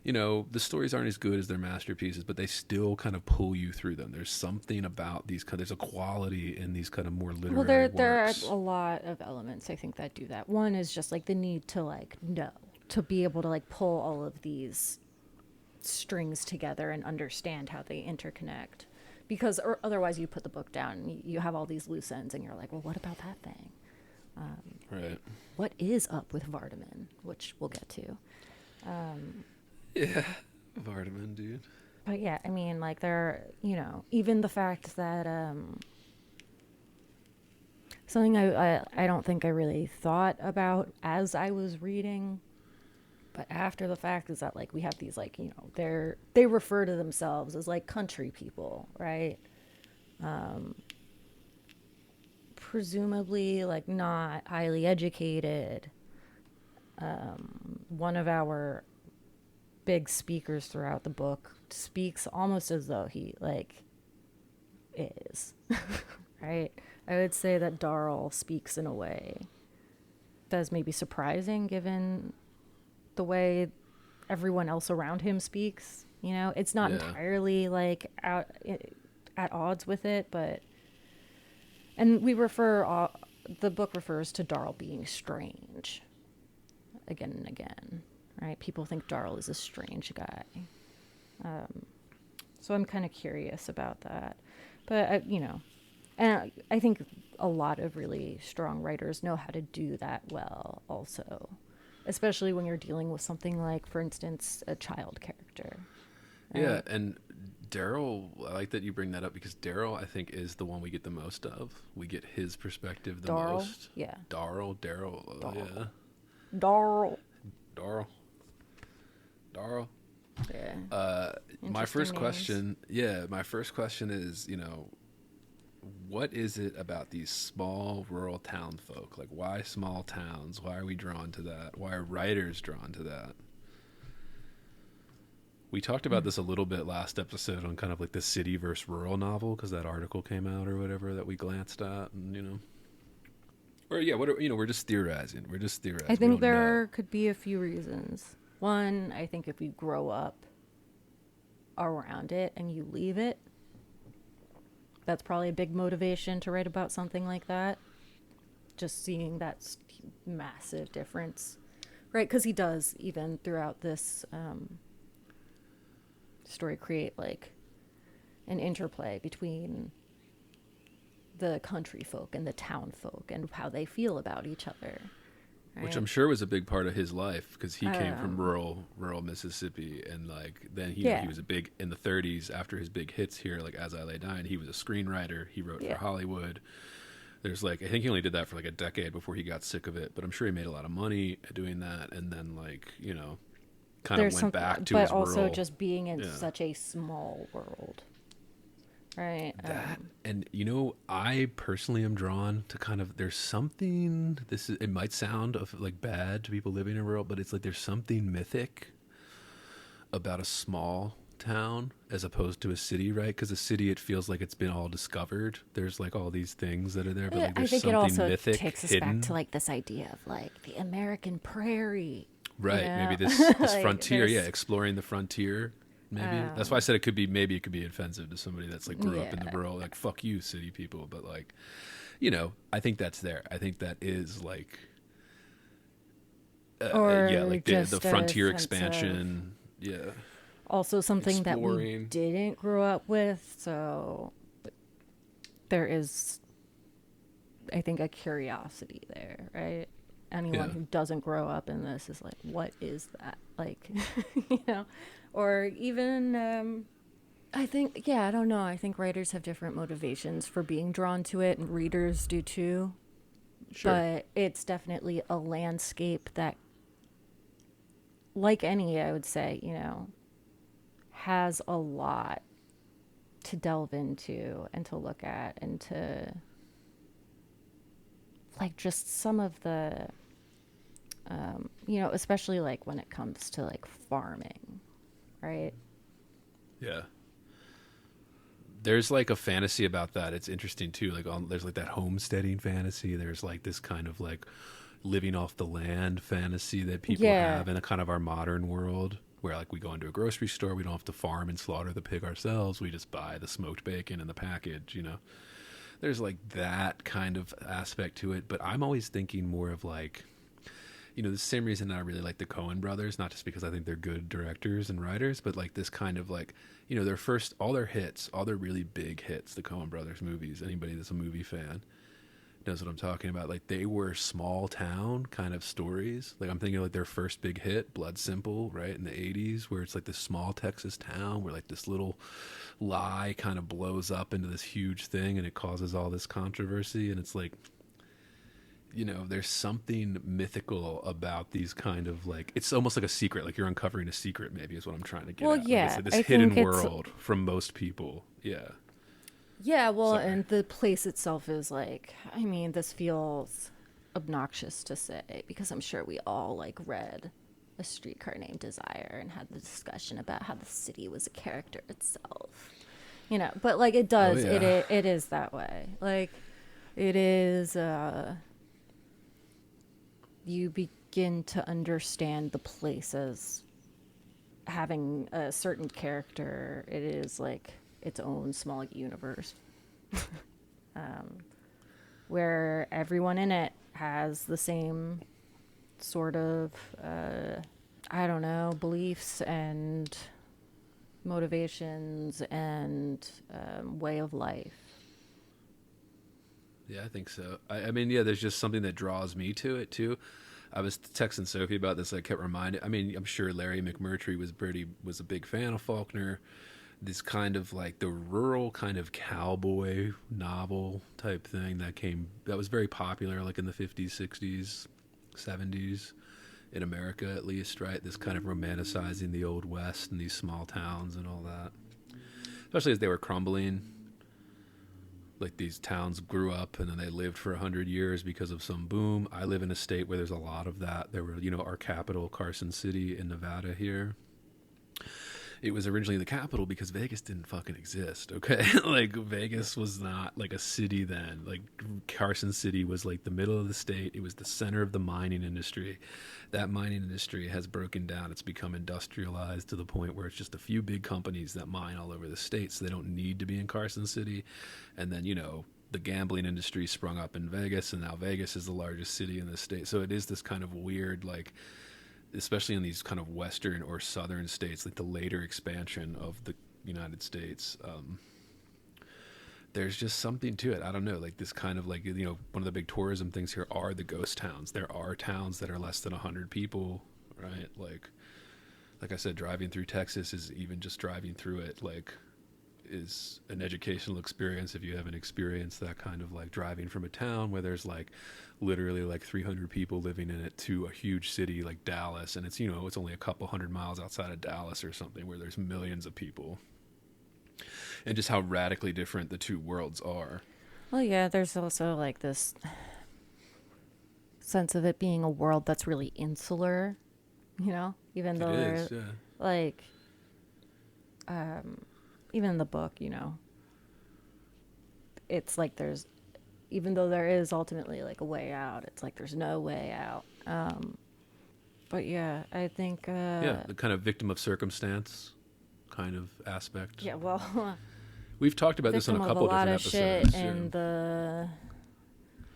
the stories aren't as good as their masterpieces, but they still kind of pull you through them. There's something about there's a quality in these kind of more literary works. There are a lot of elements, I think, that do that. One is just, like, the need to, like, know, to be able to, like, pull all of these strings together and understand how they interconnect. Because otherwise you put the book down and you have all these loose ends and you're like, well, what about that thing? Right. What is up with Vardaman, which we'll get to. Yeah, Vardaman, dude. But yeah, I mean, like, there, even the fact that something I don't think I really thought about as I was reading, but after the fact, is that, like, we have these, like, they refer to themselves as, like, country people, right? Presumably, like, not highly educated. One of our big speakers throughout the book speaks almost as though he, like, is. Right? I would say that Darrell speaks in a way that is maybe surprising given the way everyone else around him speaks. It's not entirely, like, at odds with it, but, and the book refers to Darrell being strange again and again. Right? People think Darrell is a strange guy. So I'm kind of curious about that. But, and I think a lot of really strong writers know how to do that well also, especially when you're dealing with something like, for instance, a child character. Right? Yeah, and Darrell, I like that you bring that up because Darrell, I think, is the one we get the most of. We get his perspective the most. Yeah. Darrell. Yeah. Darrell. Yeah. My first question is, what is it about these small rural town folk? Like, why small towns? Why are we drawn to that? Why are writers drawn to that? We talked about this a little bit last episode on kind of like the city versus rural novel, because that article came out or whatever that we glanced at, and we're just theorizing. I think there could be a few reasons. One, I think if you grow up around it and you leave it, that's probably a big motivation to write about something like that. Just seeing that massive difference, right? Because he does, even throughout this story, create, like, an interplay between the country folk and the town folk and how they feel about each other. Right? Which I'm sure was a big part of his life, because he came from rural Mississippi, and, like, then he was a big, in the 30s, after his big hits here, like As I Lay Dying, he was a screenwriter. He wrote for Hollywood. There's, like, I think he only did that for like a decade before he got sick of it, but I'm sure he made a lot of money doing that, and then, like, kind of went back to his rural. But also just being in such a small world. right? That and I personally am drawn to kind of there's something it might sound of like bad to people living in rural, but it's like there's something mythic about a small town as opposed to a city, right? Because a city, it feels like it's been all discovered. There's like all these things that are there, but like I there's think it something also mythic takes us hidden. back to like this idea of like the American prairie, Right, you maybe know? this Like, frontier, yeah, there's, exploring the frontier. Maybe that's why I said it could be. Maybe it could be offensive to somebody that's like grew up in the yeah, rural, like fuck you, city people. But like, I think that's there. I think that is like, yeah, or like the just a frontier sense of expansion. Yeah, also something that we exploring. didn't grow up with. So there is, I think, a curiosity there, right? Anyone Yeah, who doesn't grow up in this is like, what is that? Like, you know, or even, I think, yeah, I don't know. I think writers have different motivations for being drawn to it, and readers do too. sure. But it's definitely a landscape that, like any, I would say, has a lot to delve into and to look at and to, like, just some of the, especially like when it comes to like farming, right? Yeah. There's like a fantasy about that. It's interesting too. Like there's like that homesteading fantasy. There's like this kind of like living off the land fantasy that people Yeah. have in a kind of our modern world where like we go into a grocery store, we don't have to farm and slaughter the pig ourselves. We just buy the smoked bacon in the package. There's like that kind of aspect to it, but I'm always thinking more of like the same reason I really like the Coen brothers, not just because I think they're good directors and writers, but like this kind of like, their first, all their hits, all their really big hits, the Coen brothers movies, anybody that's a movie fan knows what I'm talking about. Like they were small town kind of stories. Like I'm thinking like their first big hit, Blood Simple, right, in the 80s, where it's like this small Texas town where like this little lie kind of blows up into this huge thing and it causes all this controversy. And it's like, there's something mythical about these kind of like, it's almost like a secret, like you're uncovering a secret, maybe is what I'm trying to get Well, at. Like yeah, it's like this I hidden think it's world from most people. Yeah. yeah. Well, Sorry. and the place itself is like, I mean, this feels obnoxious to say because I'm sure we all like read A Streetcar Named Desire and had the discussion about how the city was a character itself, But like it Oh, does, yeah. it is that way. Like it is. You begin to understand the place as having a certain character. It is like its own small universe where everyone in it has the same sort of, I don't know, beliefs and motivations and way of life. Yeah, I think so. I mean, yeah, there's just something that draws me to it too. I was texting Sophie about this. I kept reminding. I mean, I'm sure Larry McMurtry was a big fan of Faulkner. This kind of like the rural kind of cowboy novel type thing that was very popular, like in the 50s, 60s, 70s in America at least, right? This kind of romanticizing the old West and these small towns and all that, especially as they were crumbling. Like these towns grew up and then they lived for 100 years because of some boom. I live in a state where there's a lot of that. There were, our capital, Carson City in Nevada here. It was originally the capital because Vegas didn't fucking exist, okay? Like Vegas was not like a city then. Like Carson City was like the middle of the state. It was the center of the mining industry. That mining industry has broken down. It's become industrialized to the point where it's just a few big companies that mine all over the state, so they don't need to be in Carson City. And then, the gambling industry sprung up in Vegas, and now Vegas is the largest city in the state. So it is this kind of weird, like, especially in these kind of western or southern states, like the later expansion of the United States, there's just something to it. I don't know, like this kind of like, one of the big tourism things here are the ghost towns. There are towns that are less than 100 people, right? Like I said, driving through Texas is even just driving through it, like, is an educational experience if you haven't experienced that kind of like driving from a town where there's like literally like 300 people living in it to a huge city like Dallas, and it's it's only a couple 100 miles outside of Dallas or something where there's millions of people. and just how radically different the two worlds are. Well, yeah, there's also like this sense of it being a world that's really insular, even though It there's is, yeah. like, even in the book, it's like there's, even though there is ultimately like a way out, it's like there's no way out. But yeah, I think Yeah, the kind of victim of circumstance kind of aspect. yeah, well, We've talked about this on a victim of couple a lot different of episodes. shit, and the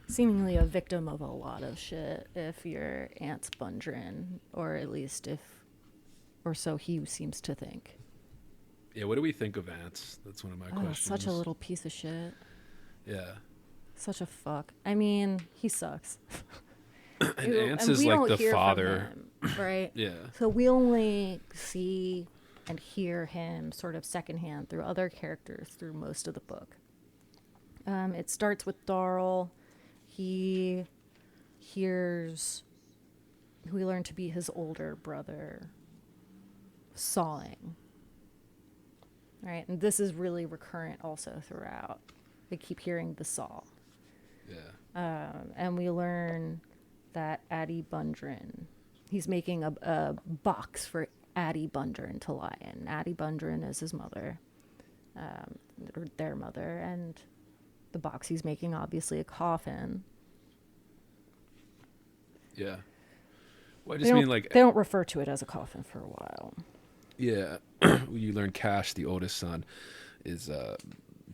seemingly a victim of a lot of shit if you're Ants Bundren, or at least or so he seems to think. Yeah, what do we think of Ants? That's one of my questions. Such a little piece of shit. Yeah. Such a fuck. I mean, he sucks. And Ants is like the father. Him, right? Yeah. So we only see and hear him sort of secondhand through other characters through most of the book. It starts with Darl. He hears who we learn to be his older brother sawing. Right? And this is really recurrent also throughout. They keep hearing the saw. Yeah. And we learn that Addie Bundren, he's making a box for Addie Bundren to lie in. Addie Bundren is his mother, or their mother, and the box he's making, obviously a coffin. Yeah. Well, I just mean like they don't refer to it as a coffin for a while. Yeah. You learn Cash, the oldest son, is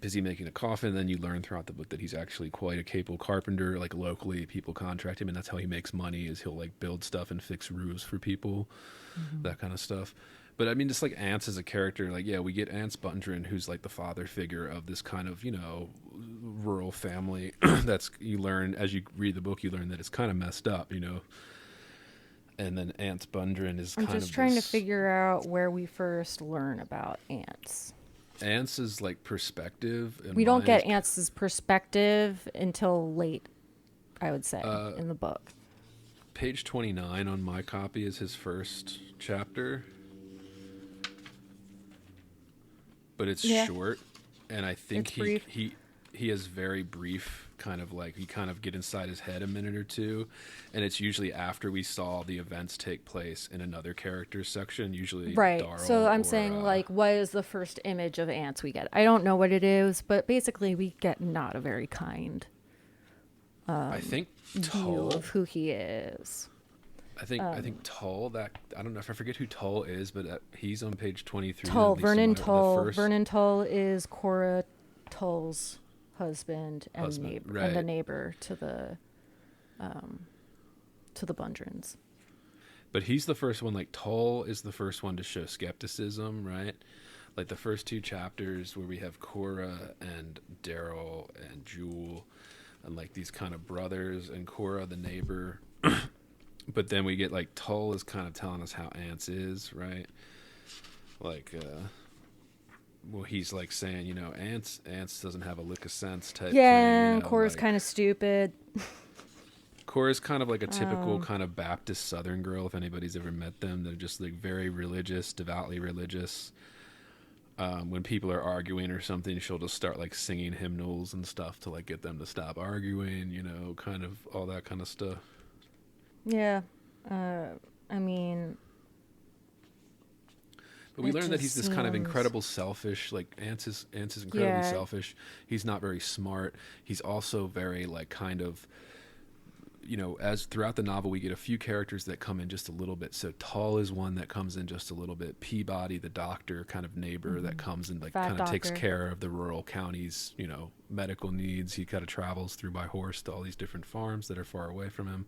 busy making a coffin. Then you learn throughout the book that he's actually quite a capable carpenter. Like locally, people contract him, and that's how he makes money. Is he'll like build stuff and fix roofs for people, that kind of stuff. But I mean, just like Ants as a character, like yeah, we get Ants Bundren, who's like the father figure of this kind of rural family. That's you learn as you read the book, you learn that it's kind of messed up, And then Ants Bundren is I'm kind of just trying to figure out where we first learn about ants. Ants is like perspective. And We don't get is- Ants' perspective until late, I would say, in the book. Page 29 on my copy is his first chapter. But it's short, and I think It's he has very brief kind of like you kind of get inside his head a minute or two, and it's usually after we saw the events take place in another character's section, usually Right. Darl So I'm or, saying like what is the first image of ants we get? I don't know what it is, but basically we get not a very kind I think view Tull. of who he is. I think Tull. That I don't know if I forget who Tull is, but he's on page 23. Tull, at least Vernon in the Tull. first- Vernon Tull is Cora Tull's husband and Husband, neighbor, right. and the neighbor to the Bundrens. But he's the first one. Like Tull is the first one to show skepticism, right? Like the first two chapters where we have Cora and Daryl and Jewel, and like these kind of brothers, and Cora the neighbor. But then we get like Tull is kind of telling us how Ants is, right? Like, well, he's like saying, Ants doesn't have a lick of sense type Yeah, thing. and Cora's like, kind of stupid. Cora's kind of like a typical kind of Baptist Southern girl. If anybody's ever met them, they're just like very religious, devoutly religious. When people are arguing or something, she'll just start like singing hymnals and stuff to like get them to stop arguing. Kind of all that kind of stuff. Yeah. I mean, but we it learn that he's just this kind of seems- incredible selfish. Like Ants is incredibly Yeah. selfish. He's not very smart. He's also very like kind of. As throughout the novel, we get a few characters that come in just a little bit. So Tull is one that comes in just a little bit. Peabody, the doctor, kind of neighbor that comes in, like Fat kind of takes doctor. care of the rural counties, medical needs. He kind of travels through by horse to all these different farms that are far away from him.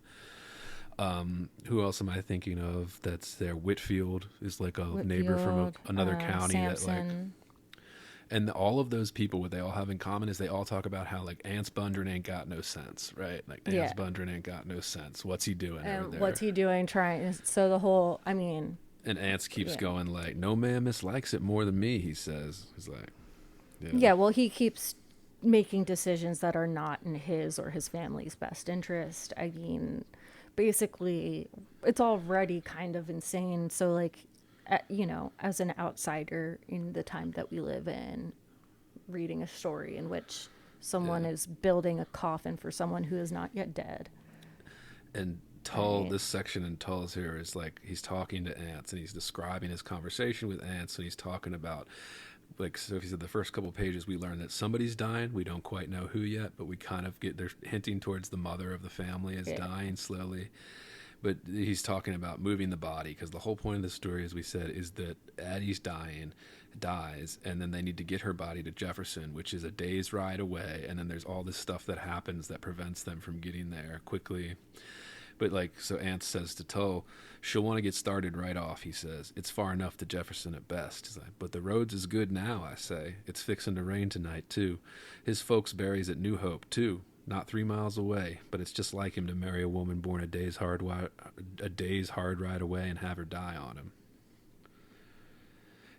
Who else am I thinking of? That's there. Whitfield is like a neighbor from Whitfield, another county that like. Sampson. And all of those people, what they all have in common is they all talk about how like Ants Bundren ain't got no sense, right? Like Ants Yeah. Bundren ain't got no sense. What's he doing over And there? what's he doing trying? So the whole, I mean, And Ants keeps Yeah. going like, no man mislikes it more than me. He says, he's like, yeah, well, he keeps making decisions that are not in his or his family's best interest. I mean, basically, it's already kind of insane. So, like, you know, as an outsider in the time that we live in, reading a story in which someone is building a coffin for someone who is not yet dead. And Tull, Right. this section in Tull's here is like he's talking to ants and he's describing his conversation with ants, and he's talking about, like Sophie said, the first couple pages we learn that somebody's dying. We don't quite know who yet, but we kind of get, they're hinting towards the mother of the family is dying slowly. But he's talking about moving the body, because the whole point of the story, as we said, is that Addie's dies, and then they need to get her body to Jefferson, which is a day's ride away, and then there's all this stuff that happens that prevents them from getting there quickly. But like, so Ants says to Tull, she'll want to get started right off, he says. It's far enough to Jefferson at best. He's like, but the roads is good now, I say. It's fixin' to rain tonight, too. His folks buries at New Hope, too. Not 3 miles away, but it's just like him to marry a woman born a day's hard ride away and have her die on him.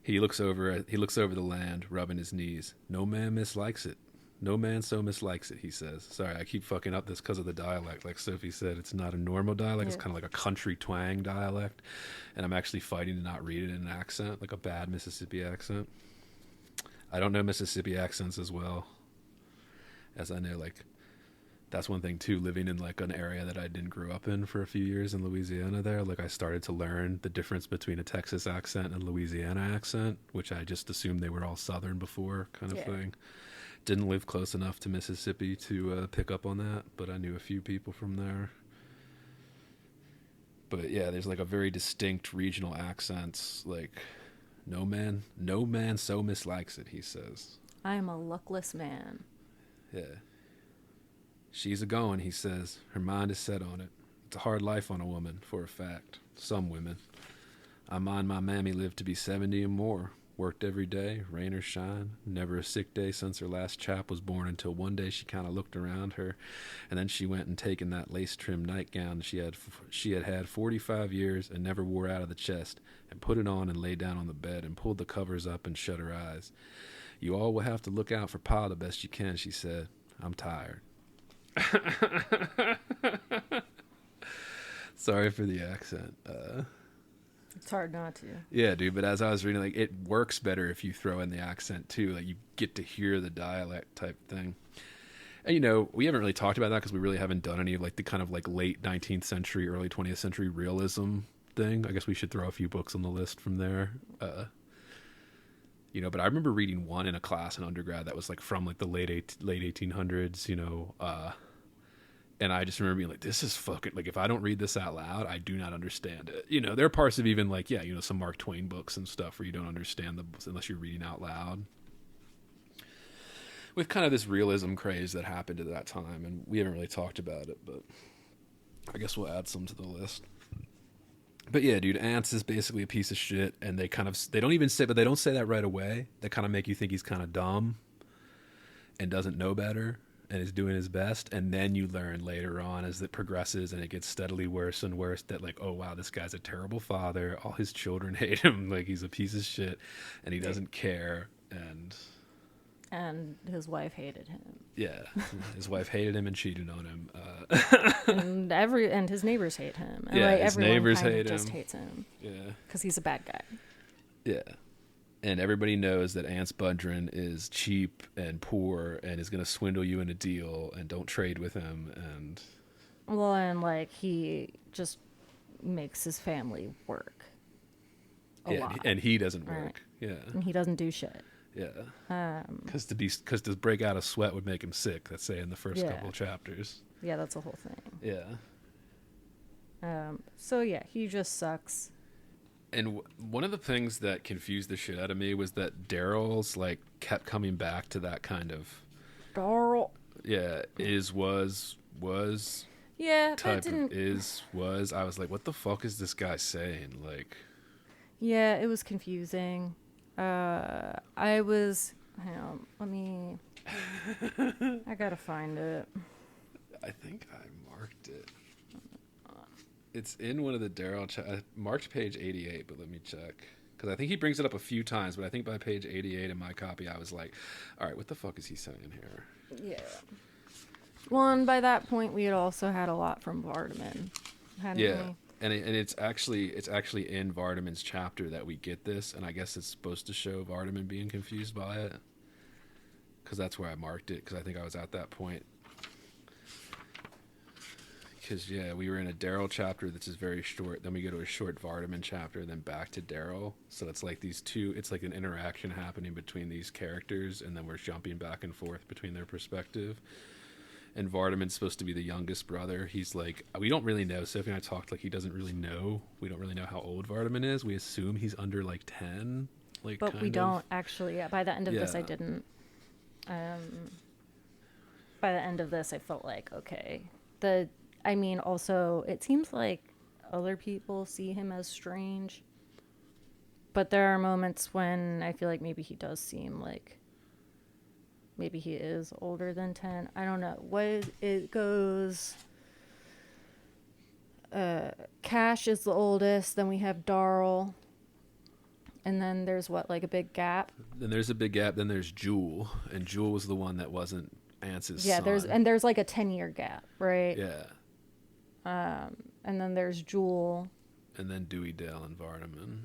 He looks over the land, rubbing his knees. No man mislikes it. No man so mislikes it, he says. Sorry, I keep fucking up this because of the dialect. Like Sophie said, it's not a normal dialect. It's kind of like a country twang dialect. And I'm actually fighting to not read it in an accent, like a bad Mississippi accent. I don't know Mississippi accents as well as I know, like, that's one thing too, living in like an area that I didn't grow up in for a few years in Louisiana there. Like I started to learn the difference between a Texas accent and a Louisiana accent, which I just assumed they were all Southern before kind of thing. Didn't live close enough to Mississippi to pick up on that, but I knew a few people from there. But yeah, there's like a very distinct regional accents. Like, no man so mislikes it, he says. I am a luckless man. Yeah. She's a going, he says. Her mind is set on it. It's a hard life on a woman, for a fact. Some women. I mind my mammy lived to be 70 and more. Worked every day, rain or shine. Never a sick day since her last chap was born, until one day she kind of looked around her, and then she went and taken that lace-trimmed nightgown she had 45 years and never wore out of the chest, and put it on and lay down on the bed and pulled the covers up and shut her eyes. You all will have to look out for Pa the best you can, she said. I'm tired. Sorry for the accent. It's hard not to. Yeah, dude, but as I was reading, like, it works better if you throw in the accent too. Like, you get to hear the dialect type thing. And, you know, we haven't really talked about that because we really haven't done any of like the kind of like late 19th century, early 20th century realism thing. I guess we should throw a few books on the list from there. You know, but I remember reading one in a class in undergrad that was like from like the late 1800s, you know, and I just remember being like, this is fucking, like, if I don't read this out loud, I do not understand it. You know, there are parts of even like, yeah, you know, some Mark Twain books and stuff where you don't understand them unless you're reading out loud. With kind of this realism craze that happened at that time, and we haven't really talked about it, but I guess we'll add some to the list. But yeah, dude, Ants is basically a piece of shit, and they don't say that right away. They kind of make you think he's kind of dumb and doesn't know better and is doing his best, and then you learn later on as it progresses and it gets steadily worse and worse that, like, oh wow, this guy's a terrible father, all his children hate him, like he's a piece of shit and he doesn't care, and his wife hated him. Yeah, his wife hated him and cheated on him. And his neighbors hate him. And yeah, like, his everyone neighbors kind of hate just him. hates him. Yeah, because he's a bad guy. Yeah. And everybody knows that Ants Budrin is cheap and poor and is going to swindle you in a deal, and don't trade with him. And like, he just makes his family work a lot. And he doesn't work. Right. Yeah. And he doesn't do shit. Yeah. Because to break out a sweat would make him sick. Let's say in the first couple of chapters. Yeah, that's the whole thing. Yeah. So yeah, he just sucks. And one of the things that confused the shit out of me was that Daryl's like kept coming back to that kind of Daryl. Yeah, was. Yeah, Type that didn't. Of was. I was like, what the fuck is this guy saying? Like. Yeah, it was confusing. I was. Hang on, let me. I gotta find it. I think I marked it. It's in one of the Daryl. I marked page 88, but let me check. Because I think he brings it up a few times, but I think by page 88 in my copy, I was like, all right, what the fuck is he saying here? Yeah. Well, and by that point, we had also had a lot from Vardaman, hadn't we? and it's actually in Vardaman's chapter that we get this, and I guess it's supposed to show Vardaman being confused by it, because that's where I marked it, because I think I was at that point. Because yeah, we were in a Daryl chapter that's just very short, then we go to a short Vardaman chapter, then back to Daryl. So it's like these two, it's like an interaction happening between these characters, and then we're jumping back and forth between their perspective. And Vardaman's supposed to be the youngest brother. He's like, we don't really know. Sophie and I talked like he doesn't really know. We don't really know how old Vardaman is. We assume he's under like 10. Like, but we don't actually. Yeah, by the end of this, I didn't. By the end of this, I felt like, okay. Also, it seems like other people see him as strange. But there are moments when I feel like maybe he does seem like maybe he is older than 10. I don't know. It goes... Cash is the oldest. Then we have Darl. And then there's like a big gap? Then there's a big gap. Then there's Jewel. And Jewel was the one that wasn't Ance's son. There's like a 10-year gap, right? Yeah. And then there's Jewel. And then Dewey Dell and Vardaman.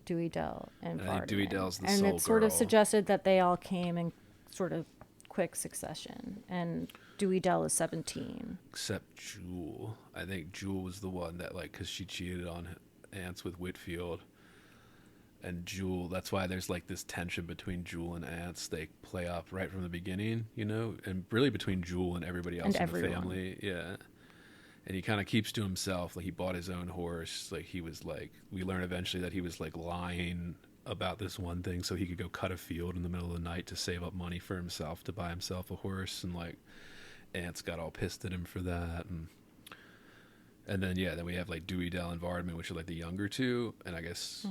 Dewey Dell and Vardaman. I think Dewey Dell's the and soul it sort girl. of suggested that they all came in sort of quick succession. And Dewey Dell is 17. Except Jewel. I think Jewel was the one that, like, because she cheated on Ance with Whitfield. And Jewel, that's why there's like this tension between Jewel and Ance. They play up right from the beginning, you know, and really between Jewel and everybody else in the family. Yeah. And he kind of keeps to himself. Like, he bought his own horse. Like, he was like, we learn eventually that he was like lying about this one thing so he could go cut a field in the middle of the night to save up money for himself to buy himself a horse. And like, Ance got all pissed at him for that. And then, yeah, then we have like Dewey Dell and Vardaman, which are like the younger two. And I guess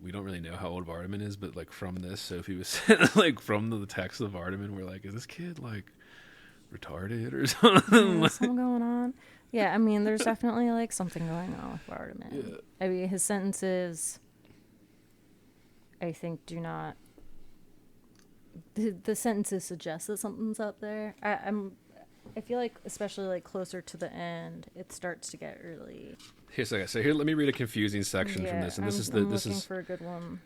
we don't really know how old Vardaman is, but like from this, Sophie was like from the text of Vardaman, we're like, is this kid like retarded or something? There's something going on. Yeah, I mean, there's definitely like something going on with Vardaman. Yeah. I mean, his sentences, I think, do not. The sentences suggest that something's up there. I feel like, especially like closer to the end, it starts to get really. So here, let me read a confusing section from this, and I'm looking for a good one.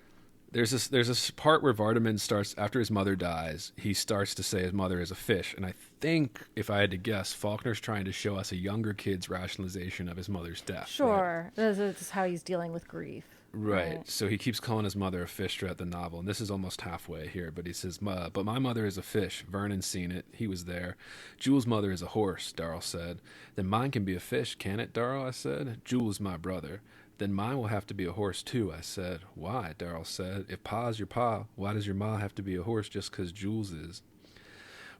There's this part where Vardaman starts, after his mother dies, he starts to say his mother is a fish. And I think, if I had to guess, Faulkner's trying to show us a younger kid's rationalization of his mother's death. Sure. Right? That's how he's dealing with grief. Right. So he keeps calling his mother a fish throughout the novel. And this is almost halfway here. But he says, but my mother is a fish. Vernon's seen it. He was there. Jewel's mother is a horse, Darrell said. Then mine can be a fish, can it, Darrell? I said. Jewel is my brother. Then mine will have to be a horse, too, I said. Why? Darrell said. If Pa's your Pa, why does your Ma have to be a horse just 'cause Jules is?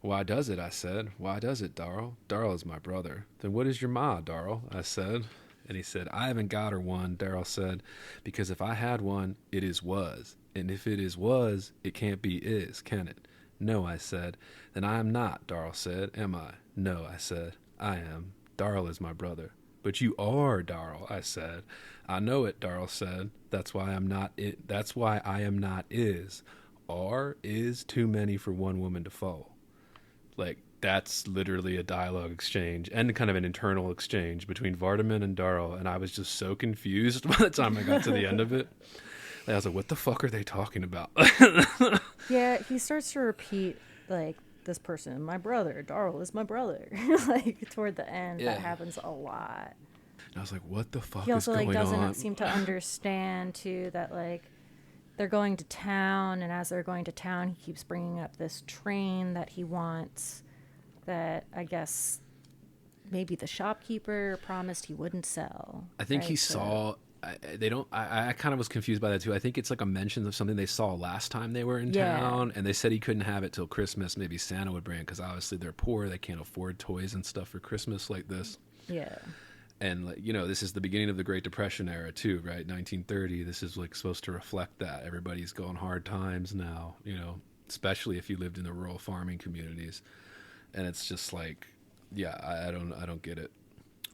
Why does it? I said. Why does it, Darrell? Darrell is my brother. Then what is your Ma, Darrell? I said. And he said, I haven't got her one, Darrell said, because if I had one, it is was. And if it is was, it can't be is, can it? No, I said. Then I am not, Darrell said. Am I? No, I said. I am. Darrell is my brother. But you are, Darrell, I said. I know it, Darrell said. That's why I'm not it. That's why I am not is. Are is too many for one woman to fall. Like, that's literally a dialogue exchange and kind of an internal exchange between Vardaman and Darrell, and I was just so confused by the time I got to the end of it. I was like, what the fuck are they talking about? Yeah, he starts to repeat, like, this person, my brother, Darrell is my brother. Like, toward the end, that happens a lot. And I was like, what the fuck he also, is going on? He doesn't seem to understand, too, that, like, they're going to town, and as they're going to town, he keeps bringing up this train that he wants that I guess maybe the shopkeeper promised he wouldn't sell. I think he saw... I kind of was confused by that too. I think it's like a mention of something they saw last time they were in town, and they said he couldn't have it till Christmas. Maybe Santa would bring it because obviously they're poor. They can't afford toys and stuff for Christmas like this. Yeah. And, like, you know, this is the beginning of the Great Depression era too, right? 1930. This is like supposed to reflect that. Everybody's going hard times now, you know, especially if you lived in the rural farming communities. And it's just like, yeah, I don't get it.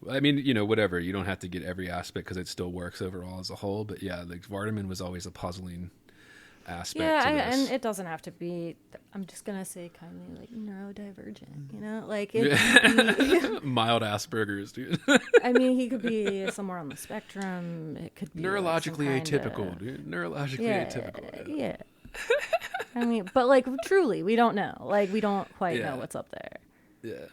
I mean, you know, whatever. You don't have to get every aspect because it still works overall as a whole. But yeah, like Vardaman was always a puzzling aspect to this. and it doesn't have to be. I'm just gonna say kindly like neurodivergent. You know, like it could be, Mild Asperger's, dude. I mean, he could be somewhere on the spectrum. It could be Neurologically like some atypical, dude. Neurologically yeah, atypical. yeah. I mean, but like truly, we don't know. Like we don't quite know what's up there. Yeah.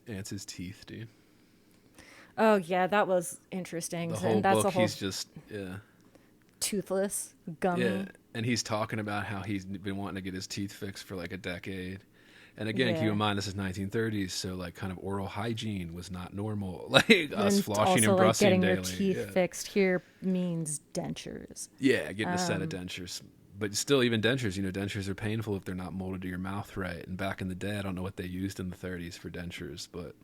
Ants his teeth, dude. Oh yeah, that was interesting. The whole and that's book, a whole he's just toothless, gummy. yeah, and he's talking about how he's been wanting to get his teeth fixed for like a decade. And again, keep in mind this is 1930s, so like kind of oral hygiene was not normal. Like us And flossing also, and like brushing getting daily. your teeth fixed here means dentures. Yeah, getting a set of dentures. But still, even dentures, dentures are painful if they're not molded to your mouth right. And back in the day, I don't know what they used in the 30s for dentures, but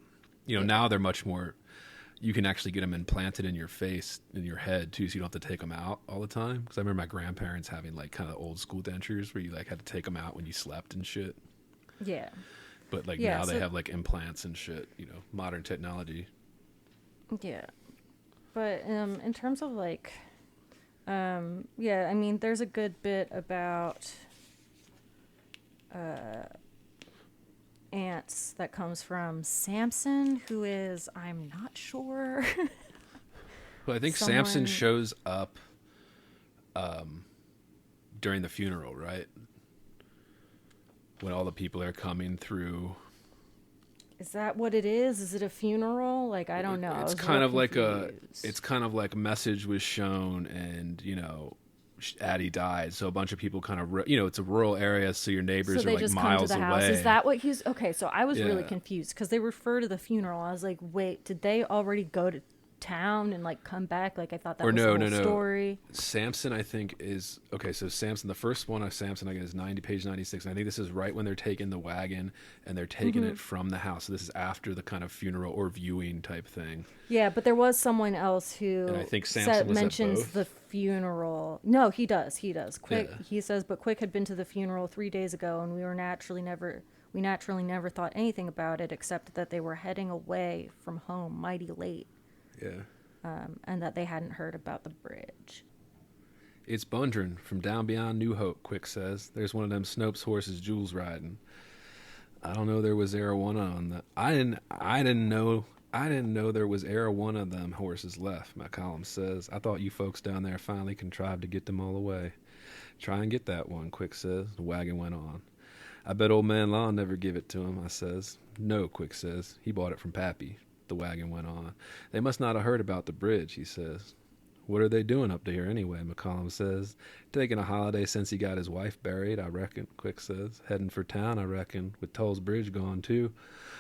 now they're much more. You can actually get them implanted in your face, in your head too, so you don't have to take them out all the time. Because I remember my grandparents having like kind of old school dentures where you like had to take them out when you slept and shit. Yeah. But like now they have like implants and shit, modern technology. Yeah. But in terms of like, I mean, there's a good bit about ants that comes from Samson, who is, I'm not sure. Well, I think Samson shows up during the funeral, right? When all the people are coming through. Is that what it is? Is it a funeral? Like, I don't know. It's kind of like a message was shown, and Addie died, so a bunch of people kind of it's a rural area, so your neighbors are like miles away. Is that what he's okay? So I was really confused because they refer to the funeral. I was like, wait, did they already go to town and like come back? Like I thought that was the whole story. Samson, I think, is okay. So Samson, the first one of Samson, I guess, is page 96. And I think this is right when they're taking the wagon and they're taking it from the house. So this is after the kind of funeral or viewing type thing. Yeah, but there was someone else who and I think Samson mentions the funeral. No, he does. Quick, Yeah. he says, but Quick had been to the funeral 3 days ago, and we naturally never thought anything about it except that they were heading away from home mighty late. Yeah. And that they hadn't heard about the bridge. It's Bundren from down beyond New Hope, Quick says. There's one of them Snopes horses Jules riding. I don't know there was e'er one on that. I didn't know there was e'er one of them horses left, McCollum says. I thought you folks down there finally contrived to get them all away. Try and get that one, Quick says. The wagon went on. I bet old man Lon never give it to him, I says. No, Quick says. He bought it from Pappy. The wagon went on. They must not have heard about the bridge, he says. What are they doing up there anyway, McCollum says. Taking a holiday since he got his wife buried, I reckon, Quick says. Heading for town, I reckon, with Tull's Bridge gone too.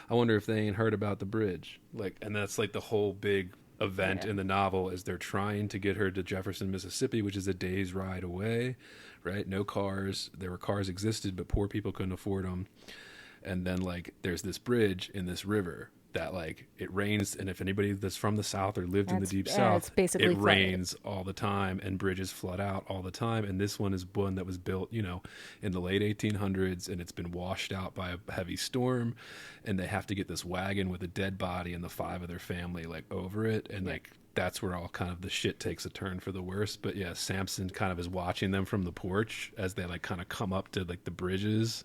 I wonder if they ain't heard about the bridge. And that's like the whole big event in the novel is they're trying to get her to Jefferson, Mississippi, which is a day's ride away, right? No cars. There were cars existed, but poor people couldn't afford them. And then there's this bridge in this river that it rains, and if anybody that's from the South or lived in the deep South, it's basically it flooded. rains all the time and bridges flood out all the time. And this one is one that was built, in the late 1800s, and it's been washed out by a heavy storm, and they have to get this wagon with a dead body and the 5 of their family over it, and that's where all kind of the shit takes a turn for the worse. But yeah, Samson kind of is watching them from the porch as they kind of come up to the bridges.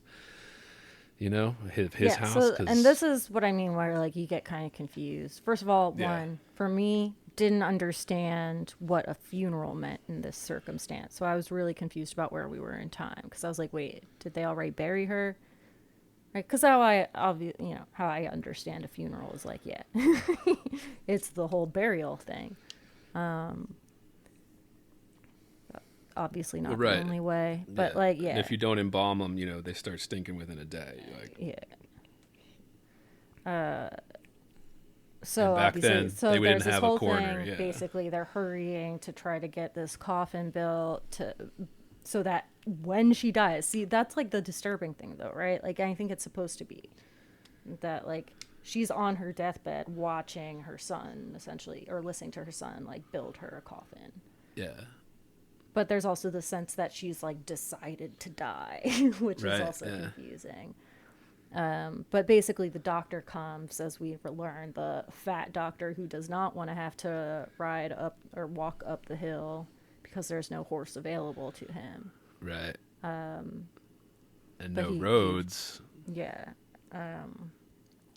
His house. And this is what I mean where you get kind of confused. First of all, one, for me, didn't understand what a funeral meant in this circumstance. So I was really confused about where we were in time because I was like, wait, did they already bury her? Right? Because how I understand a funeral is it's the whole burial thing. Obviously not the only way, but And if you don't embalm them, they start stinking within a day. So back then, they there's didn't this have whole a coroner. thing. Yeah. Basically, they're hurrying to try to get this coffin built so that when she dies, see, that's the disturbing thing, though, right? I think it's supposed to be that she's on her deathbed watching her son, essentially, or listening to her son build her a coffin. Yeah. But there's also the sense that she's decided to die, which is also confusing. But basically the doctor comes, as we learn, the fat doctor who does not want to have to ride up or walk up the hill because there's no horse available to him. Right. And but no roads. Yeah.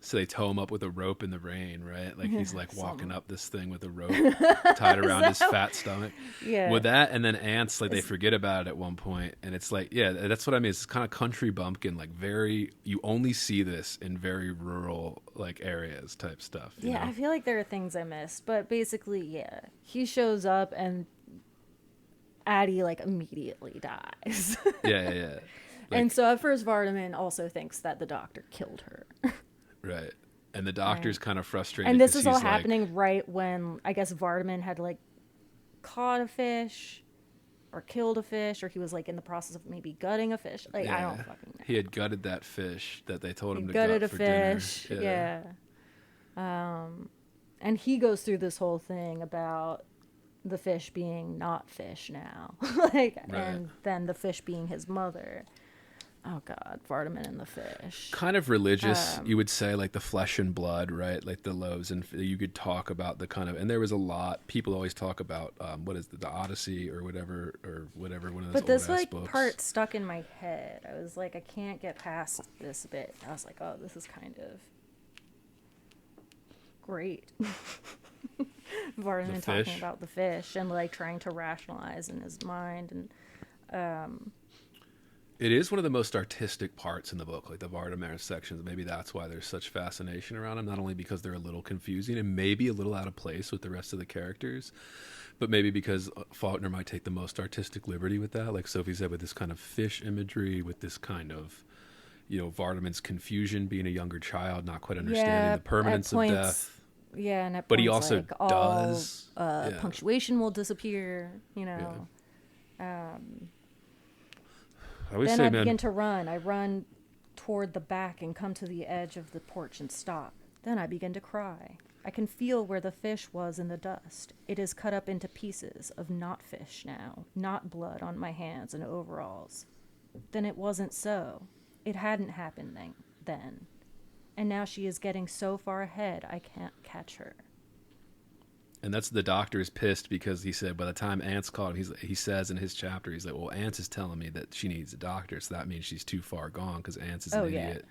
So they tow him up with a rope in the rain, right? Like he's like walking up this thing with a rope tied around his fat stomach. Yeah. With that, and then ants, like they forget about it at one point, and it's like, yeah, that's what I mean. It's kind of country bumpkin, like very. You only see this in very rural like areas type stuff. You know? I feel like there are things I missed, but basically, yeah, he shows up and Addie like immediately dies. Yeah. Like, and so at first, Vardaman also thinks that the doctor killed her. Right. And the doctor's kind of frustrated. And this is all like, happening right when I guess Vardaman had like caught a fish or killed a fish, or he was like in the process of maybe gutting a fish. Like I don't fucking know. He had gutted that fish that they told him to gutted gut a for fish. dinner. Yeah. And he goes through this whole thing about the fish being not fish now, and then the fish being his mother. Oh God, Vardaman and the fish. Kind of religious, you would say, like the flesh and blood, right? Like the loaves, and you could talk about the kind of, and there was a lot. People always talk about what is the Odyssey or whatever one of those. But this old-ass like books. part stuck in my head. I was like, I can't get past this bit. I was like, oh, this is kind of great. Vardaman talking about the fish and like trying to rationalize in his mind, and it is one of the most artistic parts in the book, like the Vardaman sections. Maybe that's why there's such fascination around them, not only because they're a little confusing and maybe a little out of place with the rest of the characters, but maybe because Faulkner might take the most artistic liberty with that, like Sophie said, with this kind of fish imagery, with this kind of, Vardaman's confusion, being a younger child, not quite understanding the permanence of death. Yeah, and at but points, he also like, does. Punctuation will disappear, I always Then say, I man, begin to run. I run toward the back and come to the edge of the porch and stop. Then I begin to cry. I can feel where the fish was in the dust. It is cut up into pieces of not fish now, not blood on my hands and overalls. Then it wasn't so. It hadn't happened then. And now she is getting so far ahead I can't catch her. and that's the doctor is pissed because he said by the time Ants called him, he says in his chapter, he's like, well, Ants is telling me that she needs a doctor, so that means she's too far gone because Ants is an idiot.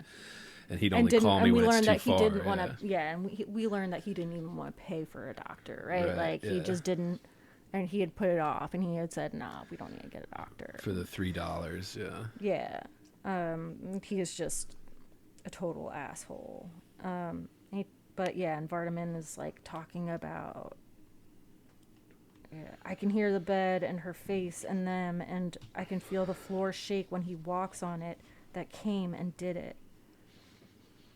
And he'd only call me when it's too far. And we learned that he didn't want to, and we learned that he didn't even want to pay for a doctor, right? He just didn't, and he had put it off, and he had said, nah, we don't need to get a doctor. For the $3, Yeah. He is just a total asshole. And Vardaman is like talking about, I can hear the bed and her face and them, and I can feel the floor shake when he walks on it. That came and did it.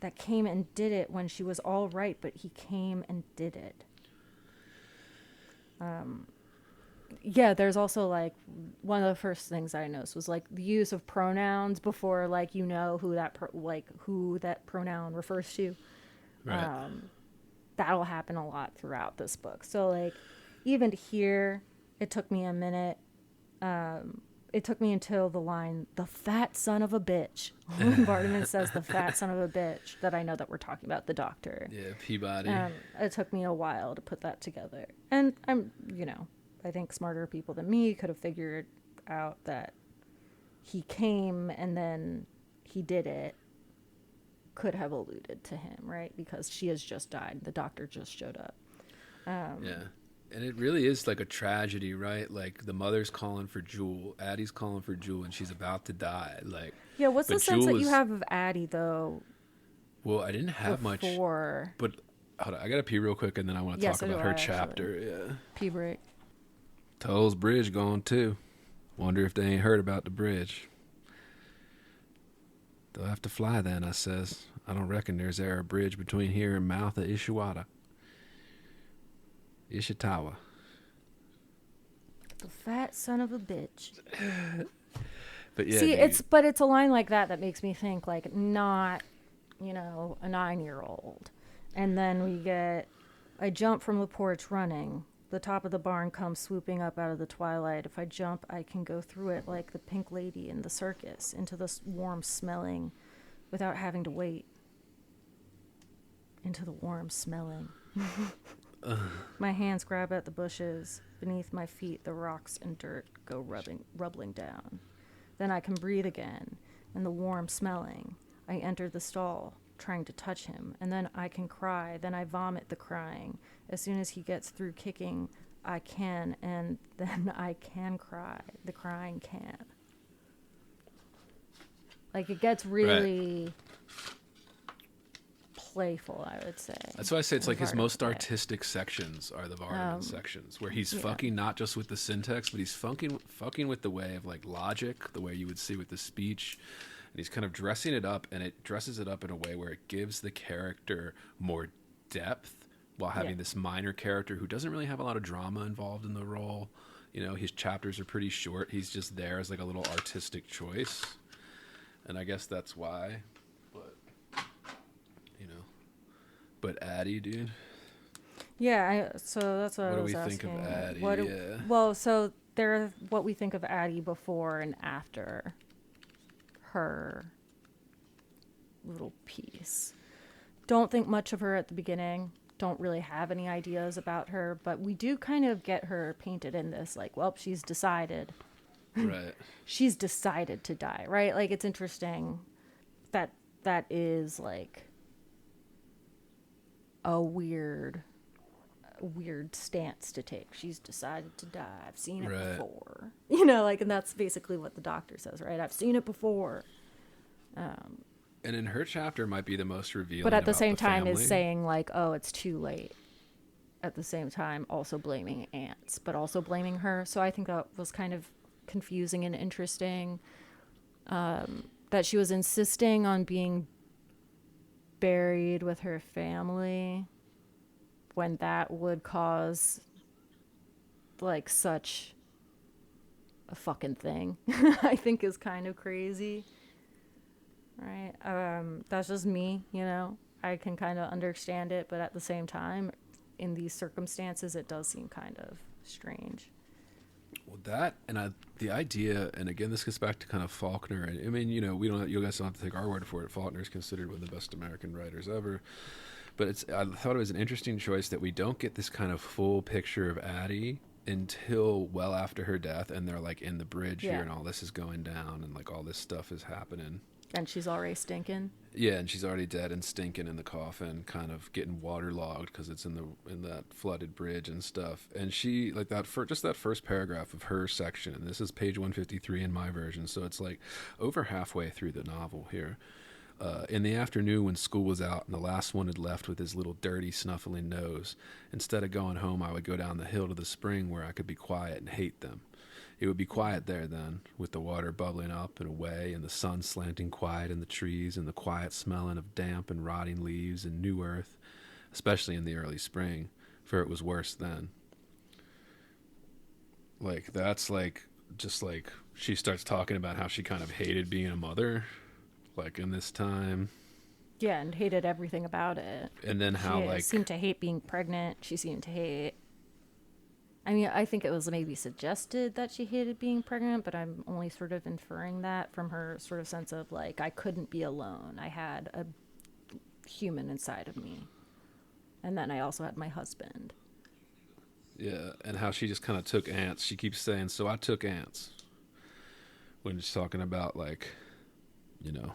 That came and did it when she was all right, but he came and did it. There's also like one of the first things I noticed was like the use of pronouns before like who that pronoun refers to. Right. That'll happen a lot throughout this book. So like even here, it took me a minute. It took me until the line, the fat son of a bitch. When Vardaman says the fat son of a bitch, that I know that we're talking about the doctor. Yeah, Peabody. It took me a while to put that together. And I think smarter people than me could have figured out that he came and then he did it, could have alluded to him, right? Because she has just died. The doctor just showed up. And it really is like a tragedy, right? Like the mother's calling for Jewel, Addie's calling for Jewel, and she's about to die. Like, what's the sense that you have of Addie though? Well, I didn't have before. much, but hold on, I gotta pee real quick, and then I want to talk about her chapter. Yeah, pee break. Toll's Bridge gone too. Wonder if they ain't heard about the bridge. They'll have to fly then, I says. I don't reckon there's e'er a bridge between here and mouth of Ishawada. Ishitawa. The fat son of a bitch. But yeah, see, it's a line like that makes me think like not, a 9-year-old, and then we get, I jump from the porch running. The top of the barn comes swooping up out of the twilight. If I jump, I can go through it like the pink lady in the circus into this warm smelling without having to wait into the warm smelling. My hands grab at the bushes. Beneath my feet, the rocks and dirt go rubbling down. Then I can breathe again, and the warm smelling. I enter the stall, trying to touch him, and then I can cry. Then I vomit the crying. As soon as he gets through kicking, I can, and then I can cry. The crying can. Like, it gets really playful, I would say. That's why I say it's like his most Vardaman. artistic sections are the Vardaman sections, where he's fucking not just with the syntax, but he's fucking with the way of like logic, the way you would see with the speech. And he's kind of dressing it up, and it dresses it up in a way where it gives the character more depth while having this minor character who doesn't really have a lot of drama involved in the role. You know, his chapters are pretty short. He's just there as like a little artistic choice. And I guess that's why. But, you know. But Addie, dude. Yeah, so that's what I was asking. What do we think of Addie? Well, so they're what we think of Addie before and after her little piece. Don't think much of her at the beginning. Don't really have any ideas about her, but we do kind of get her painted in this like, well, she's decided. Right. She's decided to die, right? Like, it's interesting that is like a weird stance to take. She's decided to die. I've seen it before. You know, like, and that's basically what the doctor says, right? I've seen it before. And in her chapter might be the most revealing. But at the about same time family. is saying like, oh, it's too late. At the same time, also blaming ants, but also blaming her. So I think that was kind of confusing and interesting. That she was insisting on being buried with her family when that would cause like such a fucking thing. I think is kind of crazy. Right? That's just me, you know. I can kind of understand it, but at the same time, in these circumstances, it does seem kind of strange. Well, that and the idea, and again, this gets back to kind of Faulkner. And I mean, you know, you guys don't have to take our word for it. Faulkner is considered one of the best American writers ever. But I thought it was an interesting choice that we don't get this kind of full picture of Addie until well after her death, and they're like in the bridge here, and all this is going down, and like all this stuff is happening. And she's already stinking. Yeah, and she's already dead and stinking in the coffin, kind of getting waterlogged because it's in that flooded bridge and stuff. And she like that for just that first paragraph of her section, and this is page 153 in my version, so it's like over halfway through the novel here. In the afternoon when school was out and the last one had left with his little dirty snuffling nose, instead of going home, I would go down the hill to the spring where I could be quiet and hate them. It would be quiet there then, with the water bubbling up and away and the sun slanting quiet in the trees and the quiet smelling of damp and rotting leaves and new earth, especially in the early spring, for it was worse then. Like, that's like, just like, she starts talking about how she kind of hated being a mother, like in this time. Yeah, and hated everything about it. And then how, she seemed to hate being pregnant. She seemed to hate... I mean, I think it was maybe suggested that she hated being pregnant, but I'm only sort of inferring that from her sort of sense of, like, I couldn't be alone. I had a human inside of me. And then I also had my husband. Yeah, and how she just kind of took ants. She keeps saying, so I took ants. When she's talking about, like, you know,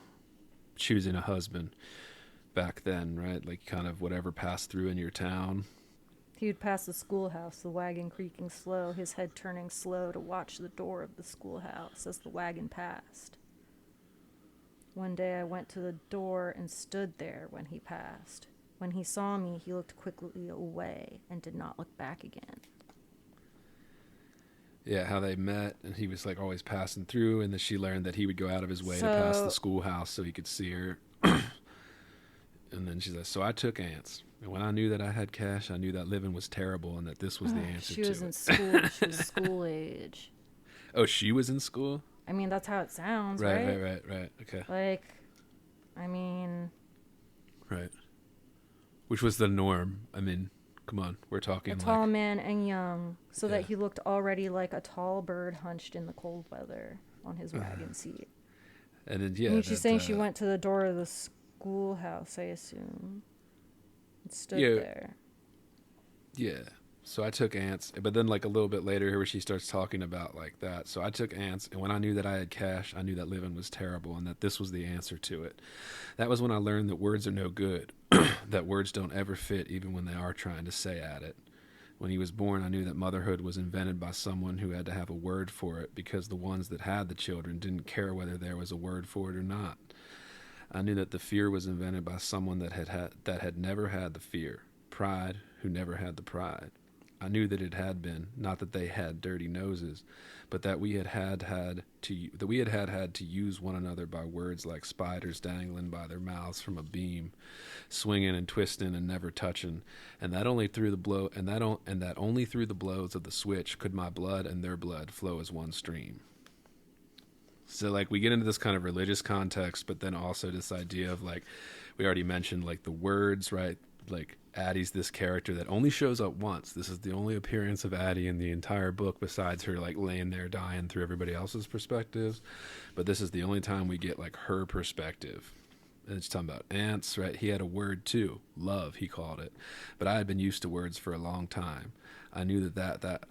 choosing a husband back then, right? Like, kind of whatever passed through in your town. He would pass the schoolhouse, the wagon creaking slow, his head turning slow to watch the door of the schoolhouse as the wagon passed. One day I went to the door and stood there when he passed. When he saw me, he looked quickly away and did not look back again. Yeah, how they met, and he was like always passing through, and then she learned that he would go out of his way to pass the schoolhouse so he could see her. And then she's like, so I took ants. And when I knew that I had cash, I knew that living was terrible and that this was the answer to it. She was in school. She was school age. Oh, she was in school? I mean, that's how it sounds, right? Right. Okay. Like, I mean... Right. Which was the norm. I mean, come on. We're talking a tall man and young, so that he looked already like a tall bird hunched in the cold weather on his wagon seat. And then, I mean, she's saying she went to the door of the schoolhouse, I assume. And stood there. Yeah. So I took ants, but then like a little bit later where she starts talking about like that. So I took ants, and when I knew that I had cash, I knew that living was terrible and that this was the answer to it. That was when I learned that words are no good, that words don't ever fit even when they are trying to say at it. When he was born, I knew that motherhood was invented by someone who had to have a word for it because the ones that had the children didn't care whether there was a word for it or not. I knew that the fear was invented by someone that had never had the fear, pride who never had the pride. I knew that it had been, not that they had dirty noses, but that we had to use one another by words like spiders dangling by their mouths from a beam, swinging and twisting and never touching, and that only through the blows of the switch could my blood and their blood flow as one stream. So like we get into this kind of religious context, but then also this idea of like we already mentioned like the words, right? Like Addie's this character that only shows up once. This is the only appearance of Addie in the entire book besides her like laying there dying through everybody else's perspectives. But this is the only time we get like her perspective. And it's talking about ants, right? He had a word too, love, he called it. But I had been used to words for a long time. I knew that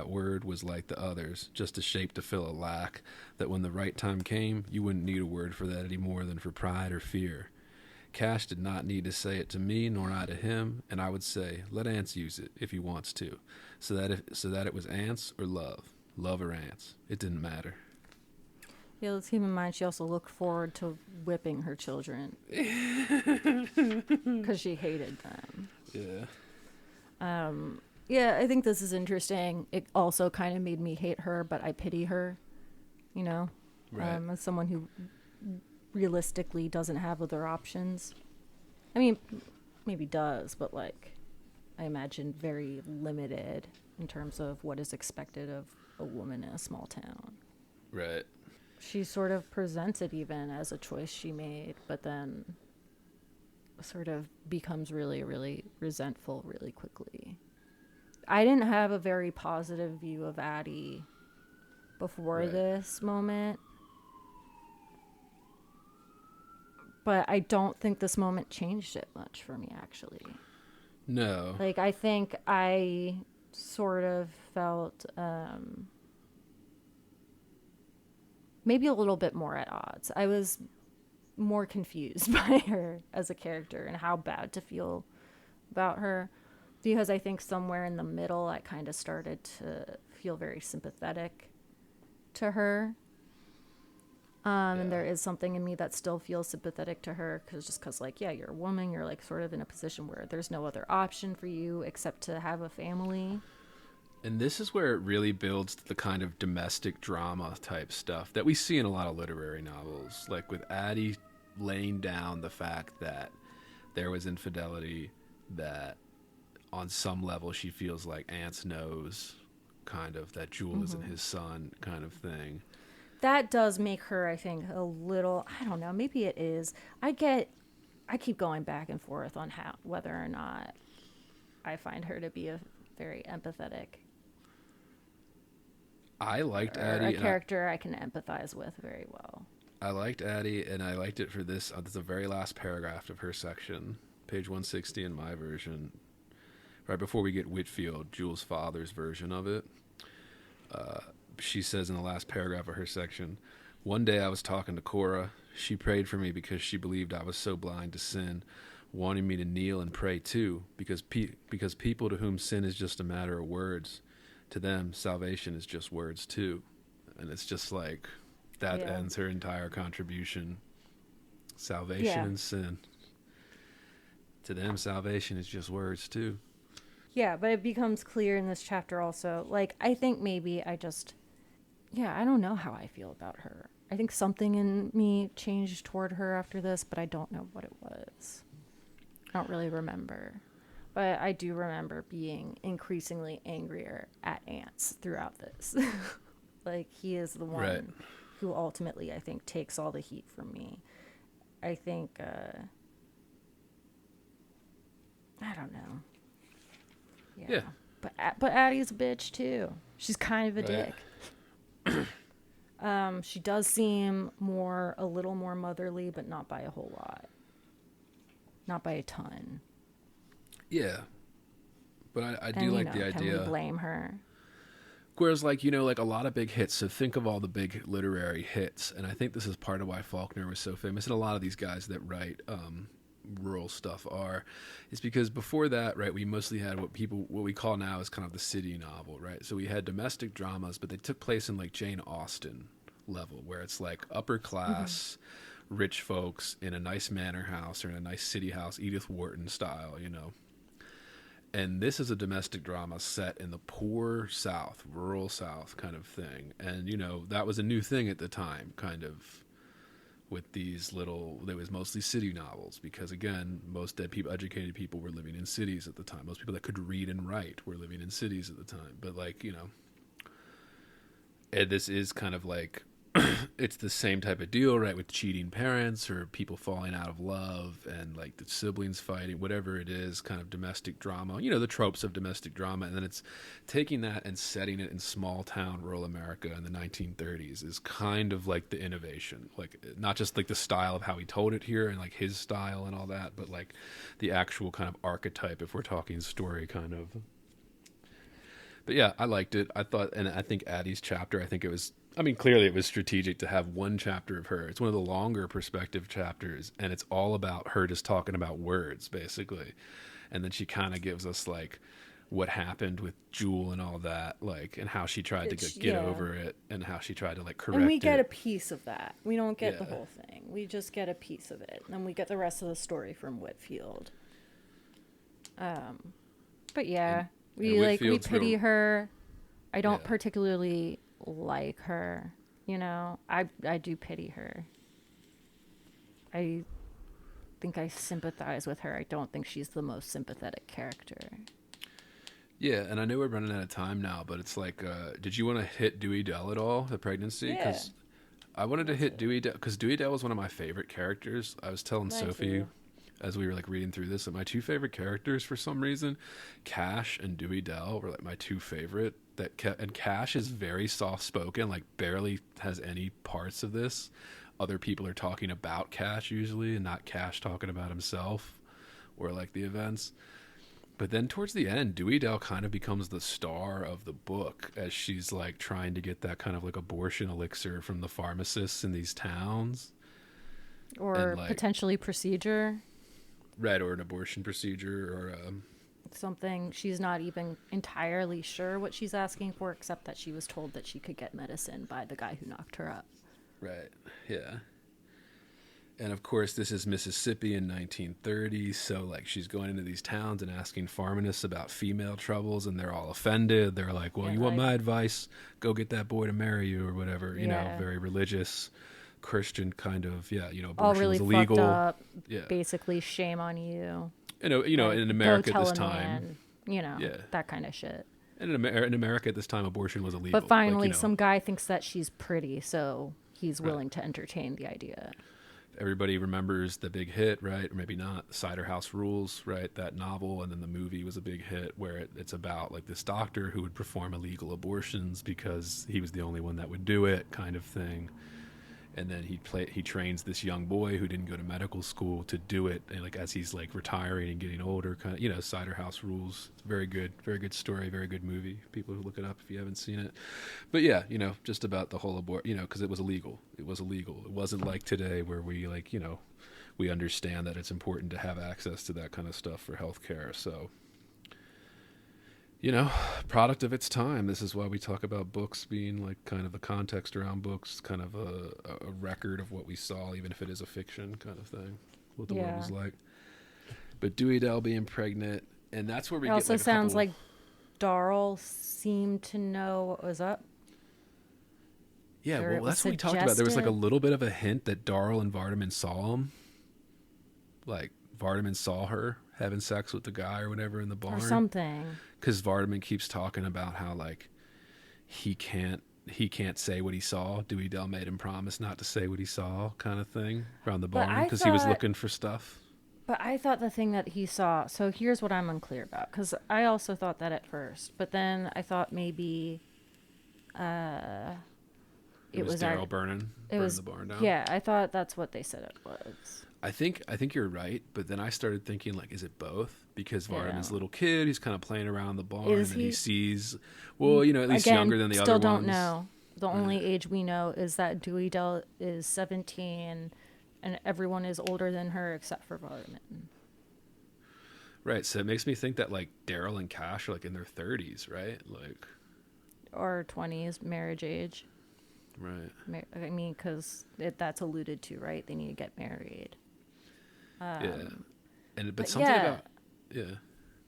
word was like the others, just a shape to fill a lack. That when the right time came, you wouldn't need a word for that any more than for pride or fear. Cash did not need to say it to me, nor I to him, and I would say, let ants use it if he wants to, so that it was ants or love or ants. It didn't matter. Yeah, let's keep in mind she also looked forward to whipping her children because she hated them. Yeah. Yeah, I think this is interesting. It also kind of made me hate her, but I pity her, you know, Right. as someone who realistically doesn't have other options. I mean, maybe does, but like I imagine very limited in terms of what is expected of a woman in a small town. Right. She sort of presents it even as a choice she made, but then sort of becomes really, really resentful really quickly. I didn't have a very positive view of Addie before this moment. But I don't think this moment changed it much for me, actually. No. Like, I think I sort of felt maybe a little bit more at odds. I was more confused by her as a character and how bad to feel about her. Because I think somewhere in the middle, I kind of started to feel very sympathetic to her. And there is something in me that still feels sympathetic to her because like, yeah, you're a woman, you're like sort of in a position where there's no other option for you except to have a family. And this is where it really builds the kind of domestic drama type stuff that we see in a lot of literary novels, like with Addie laying down the fact that there was infidelity, that on some level she feels like Ants knows, kind of, that Jewel isn't his son kind of thing. That does make her, I think, a little, I don't know, maybe it is. I keep going back and forth on whether or not I find her to be a very empathetic. I liked or Addie. A character I can empathize with very well. I liked Addie, and I liked it for this. This is the very last paragraph of her section, page 160 in my version. Right before we get Whitfield, Jules' father's version of it. She says in the last paragraph of her section, "One day I was talking to Cora. She prayed for me because she believed I was so blind to sin, wanting me to kneel and pray too, because people to whom sin is just a matter of words, to them salvation is just words too." And it's just like that ends her entire contribution. Salvation and sin. To them salvation is just words too. Yeah, but it becomes clear in this chapter also. Like, I think maybe I don't know how I feel about her. I think something in me changed toward her after this, but I don't know what it was. I don't really remember. But I do remember being increasingly angrier at Ants throughout this. Like, he is the one who ultimately, I think, takes all the heat from me. I think, I don't know. Yeah. But Addie's a bitch, too. She's kind of a dick. She does seem a little more motherly, but not by a whole lot. Not by a ton. Yeah. But I do And, like the can we idea. blame her? Whereas, like, like a lot of big hits. So think of all the big literary hits. And I think this is part of why Faulkner was so famous. And a lot of these guys that write rural stuff is because before that, right, we mostly had what we call now is kind of the city novel, right? So we had domestic dramas, but they took place in like Jane Austen level, where it's like upper class, rich folks in a nice manor house or in a nice city house, Edith Wharton style, And this is a domestic drama set in the poor South, rural South kind of thing. And, that was a new thing at the time, kind of, with these there was mostly city novels because, again, most educated people were living in cities at the time. Most people that could read and write were living in cities at the time. But, like, and this is kind of like, it's the same type of deal, right, with cheating parents or people falling out of love and like the siblings fighting, whatever it is, kind of domestic drama, the tropes of domestic drama. And then it's taking that and setting it in small town rural America in the 1930s is kind of like the innovation, like not just like the style of how he told it here and like his style and all that, but like the actual kind of archetype, if we're talking story kind of. But yeah, I liked it. I thought, and I think Addie's chapter, clearly it was strategic to have one chapter of her. It's one of the longer perspective chapters, and it's all about her just talking about words, basically. And then she kind of gives us, like, what happened with Jewel and all that, like, and how she tried to get over it, and how she tried to, like, correct it. And we get a piece of that. We don't get the whole thing. We just get a piece of it. And then we get the rest of the story from Whitfield. But yeah, we pity her. I don't particularly like her, I do pity her. I think I sympathize with her. I don't think she's the most sympathetic character. Yeah, and I know we're running out of time now, but it's like, did you want to hit Dewey Dell at all, the pregnancy? Because I wanted to hit Dewey Dell, because Dewey Dell was one of my favorite characters. I was telling Sophie as we were like reading through this that my two favorite characters for some reason, Cash and Dewey Dell, were like my two favorite. And Cash is very soft-spoken, like barely has any parts of this. Other people are talking about Cash usually, and not Cash talking about himself or like the events. But then towards the end, Dewey Dell kind of becomes the star of the book as she's like trying to get that kind of like abortion elixir from the pharmacists in these towns. Or like, potentially procedure. Right, or an abortion procedure or something. She's not even entirely sure what she's asking for, except that she was told that she could get medicine by the guy who knocked her up. Right, yeah. And of course, this is Mississippi in 1930, so like she's going into these towns and asking pharmacists about female troubles, and they're all offended. They're like, well, you want my advice? Go get that boy to marry you or whatever, very religious, Christian kind of, abortion all really was illegal. Fucked up, basically shame on you. In America at this time. That kind of shit. And in America at this time, abortion was illegal. But finally, some guy thinks that she's pretty, so he's willing to entertain the idea. Everybody remembers the big hit, right? Or maybe not. Cider House Rules, right? That novel, and then the movie was a big hit where it's about like this doctor who would perform illegal abortions because he was the only one that would do it, kind of thing. And then he trains this young boy who didn't go to medical school to do it, and like as he's like retiring and getting older, kind of Cider House Rules. It's very good story, very good movie. People who look it up if you haven't seen it. But yeah, just about the whole because it was illegal. It was illegal. It wasn't like today where we like we understand that it's important to have access to that kind of stuff for healthcare. So. Product of its time. This is why we talk about books being like kind of the context around books, kind of a record of what we saw, even if it is a fiction kind of thing, what the world was like. But Dewey Dell being pregnant, and that's where we it get also like sounds like Darl seemed to know what was up. Yeah, well, that's what we talked about. There was like a little bit of a hint that Darl and Vardaman saw him. Like Vardaman saw her having sex with the guy or whatever in the barn. Or something. Because Vardaman keeps talking about how like he can't say what he saw. Dewey Dell made him promise not to say what he saw, kind of thing, around the barn because he was looking for stuff. But I thought the thing that he saw. So here's what I'm unclear about, because I also thought that at first, but then I thought maybe It was Daryl burning the barn down. Yeah, I thought that's what they said it was. I think you're right, but then I started thinking, like, is it both? Because Vardaman's Yeah. a little kid, he's kind of playing around the barn, Is and he? he sees, well, you know, at least Again, younger than the still other don't ones. know. The only age we know is that Dewey Dell is 17, and everyone is older than her except for Vardaman. Right, so it makes me think that, like, Daryl and Cash are, like, in their 30s, right? Like, Or 20s, marriage age. right. I mean, because that's alluded to, right? They need to get married. Yeah. But but something yeah. about, yeah.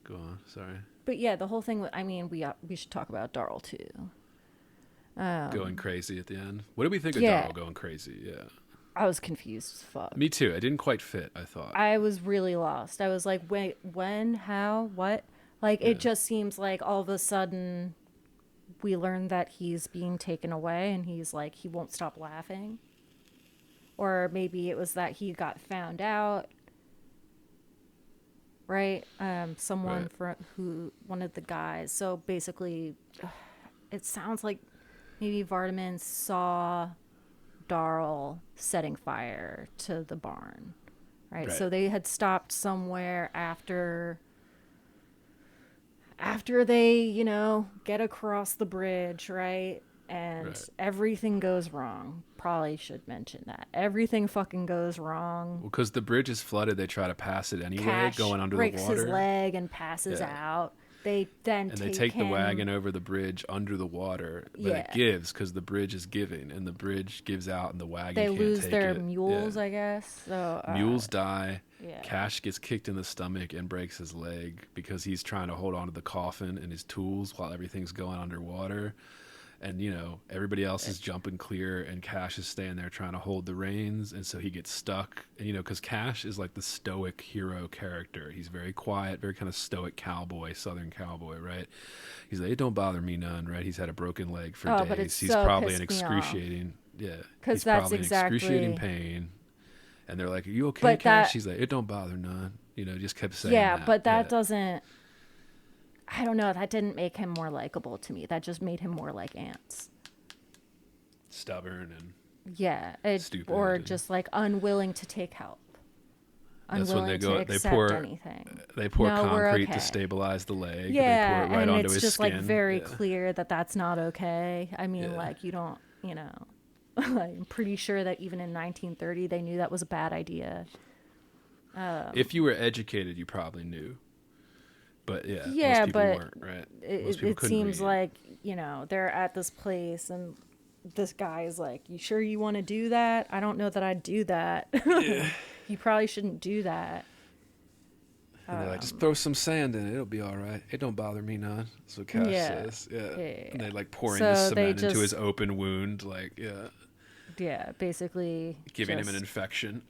Go on, sorry. But yeah, the whole thing, I mean, we should talk about Darl too. Going crazy at the end. What did we think of yeah. Daryl going crazy? Yeah. I was confused as fuck. Me too. It didn't quite fit, I thought. I was really lost. I was like, wait, when, how, what? Like, it just seems like all of a sudden we learned that he's being taken away and he's like, he won't stop laughing. Or maybe it was that he got found out. Right? Someone one of the guys. So basically, it sounds like maybe Vardaman saw Darl setting fire to the barn, right? So they had stopped somewhere after they, you know, get across the bridge, right? And everything goes wrong. Probably should mention that. Everything fucking goes wrong. Well, because the bridge is flooded, they try to pass it anyway, Cash going under breaks the water. his leg and passes out. They then take the wagon over the bridge under the water, but it gives because the bridge is giving, and the bridge gives out, and the wagon They can't lose take their it. mules, I guess. So Mules die. Yeah. Cash gets kicked in the stomach and breaks his leg because he's trying to hold on to the coffin and his tools while everything's going underwater. And, you know, everybody else is jumping clear, and Cash is staying there trying to hold the reins. And so he gets stuck. And, you know, because Cash is like the stoic hero character. He's very quiet, very kind of stoic cowboy, Southern cowboy, right? He's like, it don't bother me none, right? He's had a broken leg for days. But it's He's so probably in pissed me off. excruciating, because he's that's probably in exactly excruciating pain. And they're like, are you okay, But Cash? that- He's like, it don't bother none. You know, just kept saying yeah, that. but that doesn't. I don't know. That didn't make him more likable to me. That just made him more like Ants. Stubborn and Yeah, stupid or and- just like unwilling to take help. That's when Unwilling they go. to They accept pour. anything. They pour No, we're concrete okay. to stabilize the leg. Yeah, they pour it right and onto it's his just skin. like very Yeah. clear that that's not okay. I mean, Yeah. like you don't, you know, like, I'm pretty sure that even in 1930 they knew that was a bad idea. If you were educated, you probably knew. But yeah, Yeah, most people but weren't, right? Most people It couldn't seems read. like, you know, they're at this place and this guy is like, you sure you want to do that? I don't know that I'd do that. You probably shouldn't do that. And they're like, just throw some sand in it; it'll be all right. It don't bother me none. That's what Cash says. Yeah. And they like pouring the So they cement into his just- open wound, like Yeah, basically giving him an just- infection.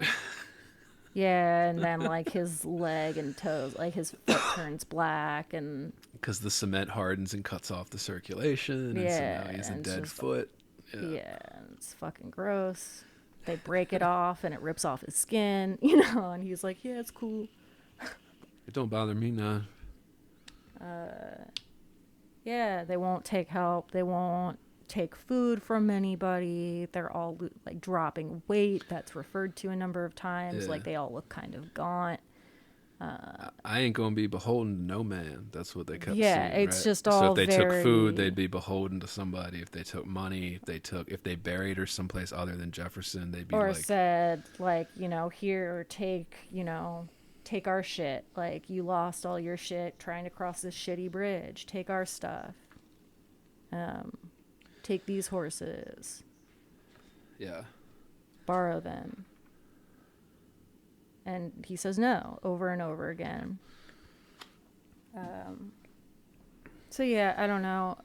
Yeah, and then like his leg and toes, like his foot turns black, and Because the cement hardens and cuts off the circulation, and so Yeah, now he has a and it's dead just- foot. yeah, it's fucking gross. They break it off, and it rips off his skin, you know. And he's like, "Yeah, it's cool." It don't bother me none. Yeah, they won't take help. They won't take food from anybody. They're all like dropping weight. That's referred to a number of times. Yeah. Like they all look kind of gaunt. I ain't gonna be beholden to no man. That's what they kept Yeah, saying. it's right? just So all if they took food, very- they'd be beholden to somebody. If they took money, if they buried her someplace other than Jefferson, they'd be Or like, said, like, you know, here, take, you know, take our shit. Like, you lost all your shit trying to cross this shitty bridge. Take our stuff. Take these horses. yeah, Borrow them. And he says no over and over again. So yeah, I don't know.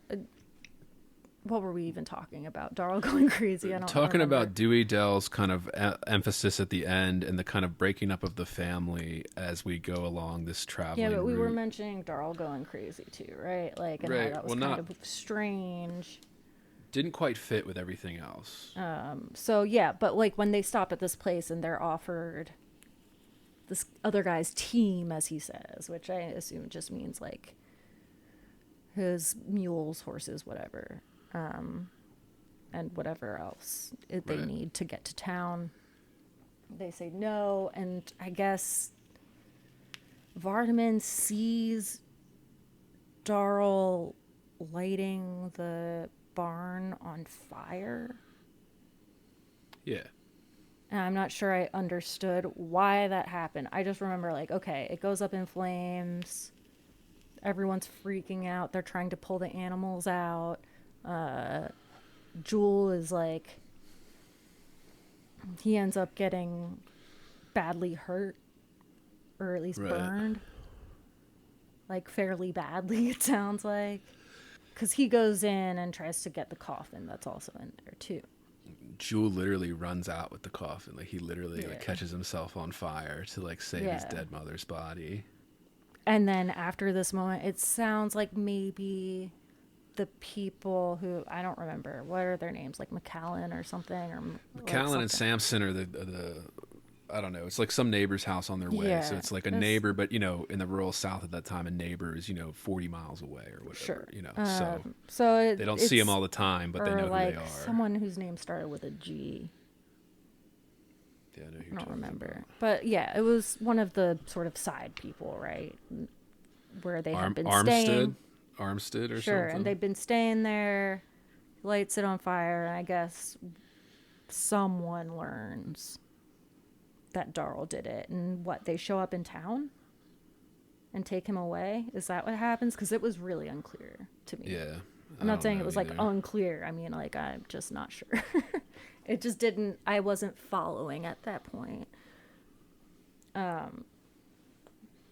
What were we even talking about? Darl going crazy? I don't talking remember. about Dewey Dell's kind of emphasis at the end and the kind of breaking up of the family as we go along this traveling. Yeah, but we were route. mentioning Darl going crazy too, right? Like, and Right, how that was well, kind not- of strange. Didn't quite fit with everything else. So yeah, but like when they stop at this place and they're offered this other guy's team, as he says, which I assume just means like his mules, horses, whatever. and whatever else they Right. need to get to town. They say no, and I guess Vardaman sees Darl lighting the barn on fire. Yeah. And I'm not sure I understood why that happened. I just remember, like, okay, it goes up in flames. Everyone's freaking out. They're trying to pull the animals out. Jewel is like, he ends up getting badly hurt, or at least Right. burned. Like, fairly badly, it sounds like. Because he goes in and tries to get the coffin that's also in there, too. Jewel literally runs out with the coffin. Like, he literally Yeah. like catches himself on fire to like save his Yeah. dead mother's body. And then after this moment, it sounds like maybe the people who, I don't remember, what are their names? Like McAllen or something? Or like Callan and something. Samson are the I don't know. It's like some neighbor's house on their way. Yeah, So it's like a it's- neighbor, but you know, in the rural South at that time, a neighbor is, 40 miles away or whatever, Sure. So So they don't see him it's- all the time, but they or know who like they are. someone whose name started with a G. Yeah, I know who you're I don't talking remember. about. But yeah, it was one of the sort of side people, right? Where they have been staying. Armstead or Sure, something. and they've been staying there, lights it on fire, and I guess someone learns that Darl did it. And what, they show up in town and take him away? Is that what happens? Because it was really unclear to me. Yeah. I'm I not don't saying know it was like either. unclear. I mean, like, I'm just not sure. It just didn't, I wasn't following at that point.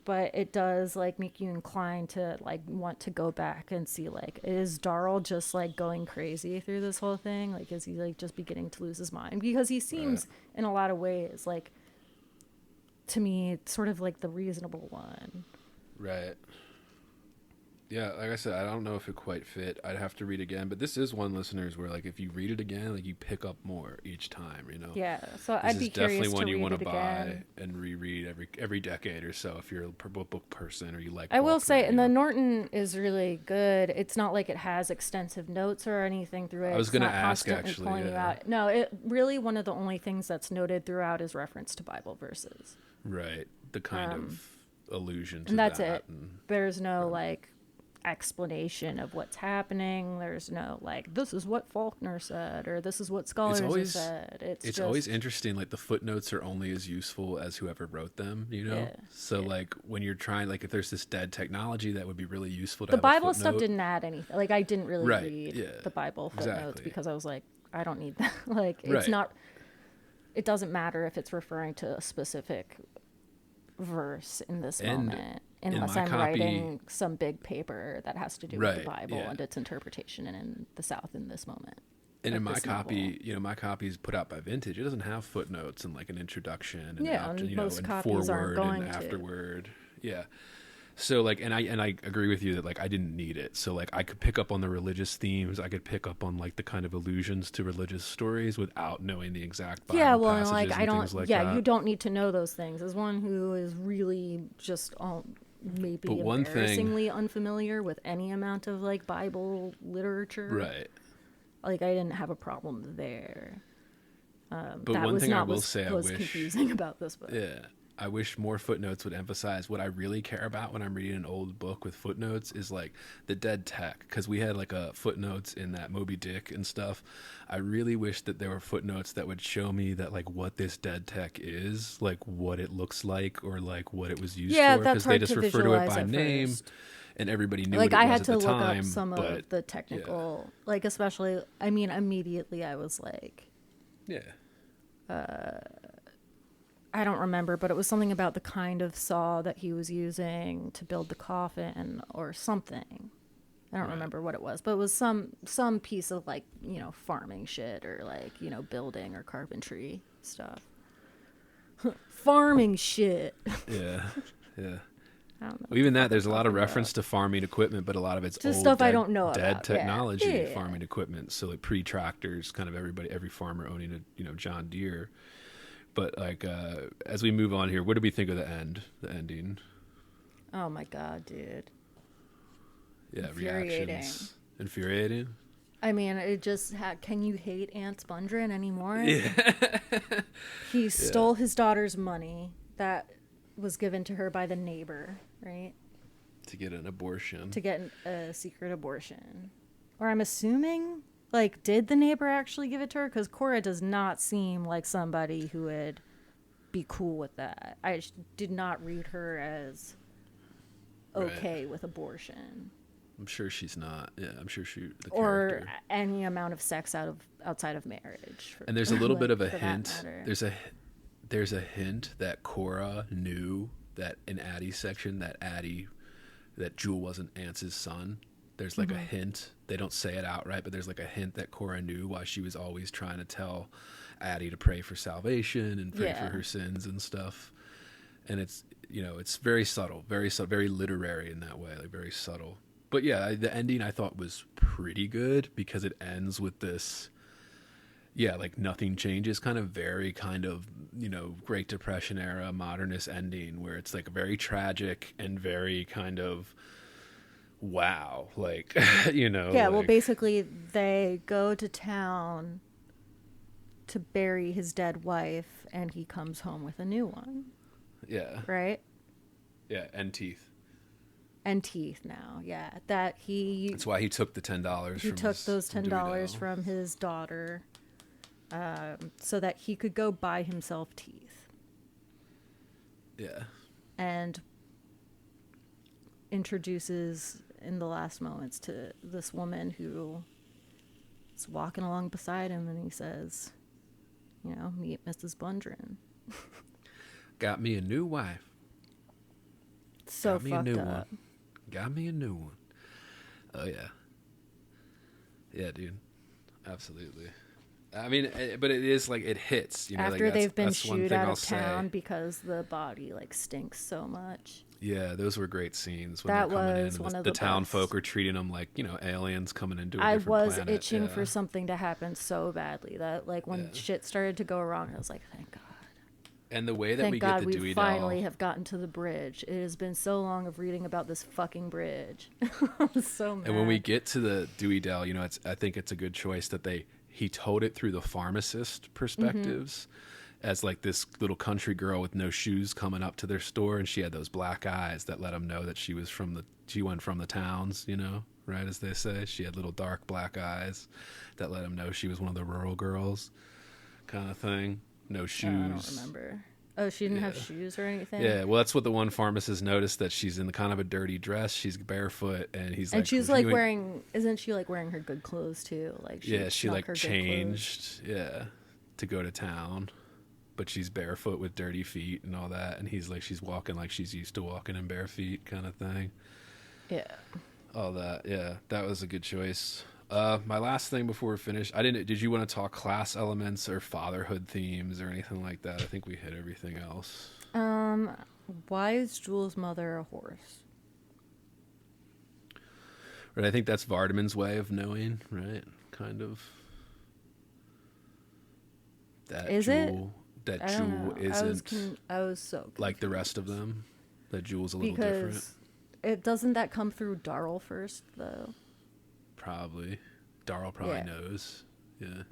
But it does like make you inclined to like want to go back and see, like, is Darl just like going crazy through this whole thing? Like, is he like just beginning to lose his mind? Because he seems in a lot of ways like, to me, sort of like the reasonable one. Right. Yeah, like I said, I don't know if it quite fit. I'd have to read again, but this is one, listeners, where like if you read it again, like you pick up more each time, Yeah, so This I'd is be definitely curious one to you read want it to buy again. and reread every decade or so if you're a book person or you like I will Faulkner, say, and the you know. Norton is really good. It's not like it has extensive notes or anything through it. I was It's gonna not ask, constantly actually, pulling you yeah. out. No, it really, one of the only things that's noted throughout is reference to Bible verses. Right. The kind of allusion to And that's that. it. There's no like explanation of what's happening. There's no like, this is what Faulkner said, or this is what scholars have said. It's It's just, always interesting. Like the footnotes are only as useful as whoever wrote them, Yeah, So like when you're trying, like if there's this dead technology that would be really useful to the have Bible a stuff footnote. didn't add anything. Like, I didn't really Right, read yeah, the Bible footnotes exactly. because I was like, I don't need that. Like, it's Right. not, it doesn't matter if it's referring to a specific verse in this And moment, in unless my I'm copy- writing some big paper that has to do with Right, the Bible yeah. and its interpretation in the South in this moment. And of in my this copy, novel. my copy is put out by Vintage. It doesn't have footnotes and like an introduction and Yeah, after, and most and copies forward aren't going and to. afterward. Yeah. So like, and I agree with you that like I didn't need it. So like I could pick up on the religious themes. I could pick up on like the kind of allusions to religious stories without knowing the exact Bible Yeah, well, and passages like, I and don't, things like yeah, that. you don't need to know those things. As one who is really just maybe But one thing- embarrassingly unfamiliar with any amount of like Bible literature, Right. like, I didn't have a problem there. But That one was thing I not will what's- say, I was wish, confusing about this book. yeah, I wish more footnotes would emphasize what I really care about when I'm reading an old book with footnotes is like the dead tech, because we had like a footnotes in that Moby Dick and stuff. I really wish that there were footnotes that would show me that like what this dead tech is, like what it looks like, or like what it was used Yeah, for, that's they hard just to refer to it visualize by at name, first. and everybody knew Like, what it I was had at to the look time. up some but of the technical, like, especially, I mean, immediately I was like, yeah, I don't remember, but it was something about the kind of saw that he was using to build the coffin or something. I don't remember what it was, but it was some piece of like, farming shit or like, building or carpentry stuff. Farming shit. yeah, yeah. I don't know. Well, even that, there's a lot of talking about. reference to farming equipment, but a lot of it's Just old, stuff I dead, don't know dead about. Yeah. technology Yeah. farming equipment. So like pre-tractors, kind of every farmer owning a John Deere. But like as we move on here, what do we think of the ending? Oh my God, dude. Yeah, Infuriating. reactions. Infuriating. I mean, it just can you hate Aunt Spundren anymore? Yeah. He stole his daughter's money that was given to her by the neighbor, right? To get an abortion. To get a secret abortion. Or I'm assuming, like, did the neighbor actually give it to her? Because Cora does not seem like somebody who would be cool with that. I did not read her as okay with abortion. I'm sure she's not. Yeah, I'm sure the or character. any amount of sex outside of marriage. And there's a little bit of a for that hint. matter. There's a hint that Cora knew that in Addie's section that Jewel wasn't Ance's son. There's like a hint. They don't say it outright, but there's like a hint that Cora knew why she was always trying to tell Addie to pray for salvation and pray for her sins and stuff. And it's, it's very subtle, very literary in that way, like very subtle. But yeah, the ending I thought was pretty good because it ends with this, like nothing changes, kind of very kind of, Great Depression era modernist ending where it's like very tragic and very kind of, wow, like, Yeah, well, basically they go to town to bury his dead wife and he comes home with a new one. Yeah. Right? Yeah, and teeth. And teeth now, yeah. That's why he took the $10. He took those $10 from his daughter, so that he could go buy himself teeth. Yeah. And introduces in the last moments to this woman who is walking along beside him, and he says, meet Mrs. Bundren. Got me a new wife. So Got me fucked a new up. one. Got me a new one. Oh, yeah. Yeah, dude. Absolutely. I mean, but it is like it hits. After they've been shooed out of say. town because the body like stinks so much. Yeah, those were great scenes when That they're coming was in. one of The the town best. folk are treating them like aliens coming into a I different was planet. itching for something to happen so badly that like when shit started to go wrrong, I was like, thank God. And the way that Thank we God get the we Dewey finally Dell, have gotten to the bridge. It has been so long of reading about this fucking bridge. I was so mad. and when we get to the Dewey Dell, I think it's a good choice that he told it through the pharmacist perspectives, as like this little country girl with no shoes coming up to their store, and she had those black eyes that let him know that she went from the towns, right, as they say. She had little dark black eyes that let him know she was one of the rural girls, kind of thing. No shoes. I don't remember. Oh, she didn't have shoes or anything? Yeah, well, that's what the one pharmacist noticed, that she's in the kind of a dirty dress. She's barefoot, and he's like... And she's like isn't she like wearing her good clothes too? Like she snuck like her good changed, to go to town. But she's barefoot with dirty feet and all that. And he's like, she's walking like she's used to walking in bare feet kind of thing. Yeah. All that, yeah. That was a good choice. My last thing before we finish, did you want to talk class elements or fatherhood themes or anything like that? I think we hit everything else. Why is Jules' mother a horse? Right, I think that's Vardaman's way of knowing, right? Kind of. That Is Jewel, it? That I don't Jewel know. isn't I was so confused. like the rest of them. That Jewel's a little because different. Doesn't that come through Darryl first though? Probably. Darryl probably knows. Yeah.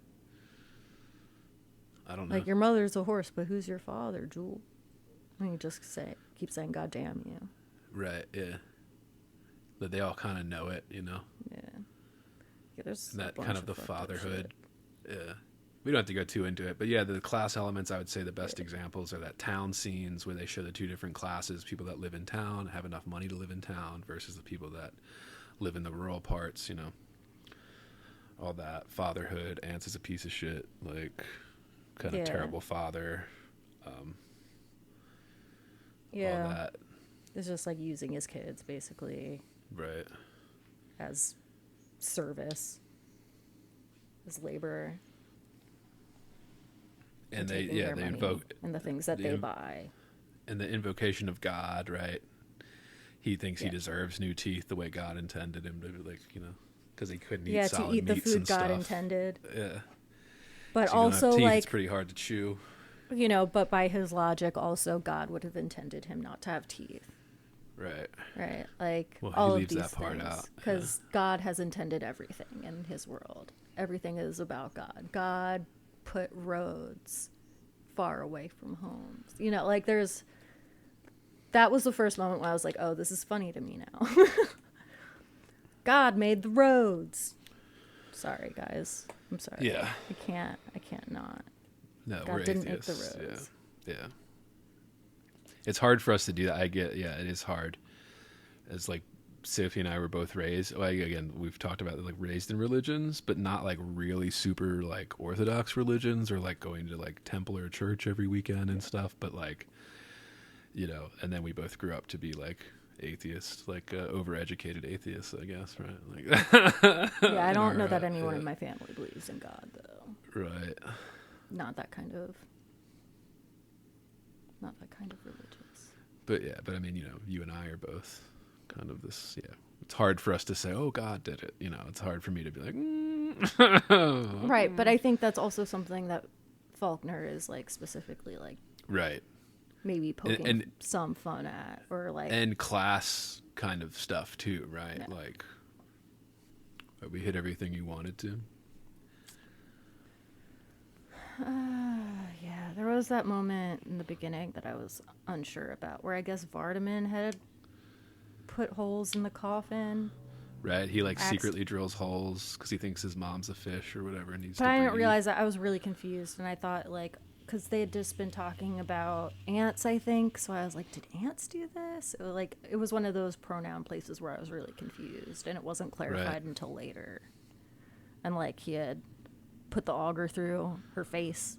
I don't know. Like, your mother's a horse, but who's your father, Jewel? And you just keep saying, God damn you. Right, yeah. But they all kind of know it, Yeah. There's And a that bunch kind of the fucked up fatherhood. shit. Yeah. We don't have to go too into it. But yeah, the class elements, I would say the best examples are that town scenes where they show the two different classes, people that live in town, have enough money to live in town, versus the people that live in the rural parts, all that. Fatherhood. Ants is a piece of shit. Like, kind of terrible father. All that. It's just like using his kids, basically. Right. As service. As labor. And they taking their money invoke... and the things that they buy. And the invocation of God, right? He thinks he deserves new teeth the way God intended him to, like, because he couldn't eat solid to eat the meats food and God stuff. intended. Yeah. But So you don't have also, teeth, like, it's pretty hard to chew. but by his logic, also God would have intended him not to have teeth. Right. right? Like Well, he all of leaves these that part things, out, because God has intended everything in His world. Everything is about God. God put roads far away from homes. You know, like that was the first moment when I was like, oh, this is funny to me now. God made the roads. Sorry, guys. I'm sorry. Yeah. I can't not. No, God we're didn't make atheists. the roads. Yeah. It's hard for us to do that. I get, yeah, it is hard. As like Sophie and I were both raised, like, again, we've talked about like raised in religions, but not like really super like Orthodox religions or like going to like temple or church every weekend and stuff. But like, you know, and then we both grew up to be like atheists, like overeducated atheists, I guess, right? Like, Yeah, I don't know that anyone in my family believes in God, though. right. Not that kind of religious. But I mean, you know, you and I are both kind of this, yeah. It's hard for us to say, oh, God did it. You know, it's hard for me to be like, Right, but I think that's also something that Faulkner is like specifically like right. maybe poking And some fun at, or like and class kind of stuff too, right? Yeah. Like, we hit everything you wanted to. yeah, there was that moment in the beginning that I was unsure about, where I guess Vardaman had put holes in the coffin. Right, he like secretly drills holes because he thinks his mom's a fish or whatever, and needs But to I didn't breathe. realize that. I was really confused, and I thought like, because they had just been talking about ants, I think, so I was like, did ants do this? It was one of those pronoun places where I was really confused, and it wasn't clarified until later. And like he had put the auger through her face.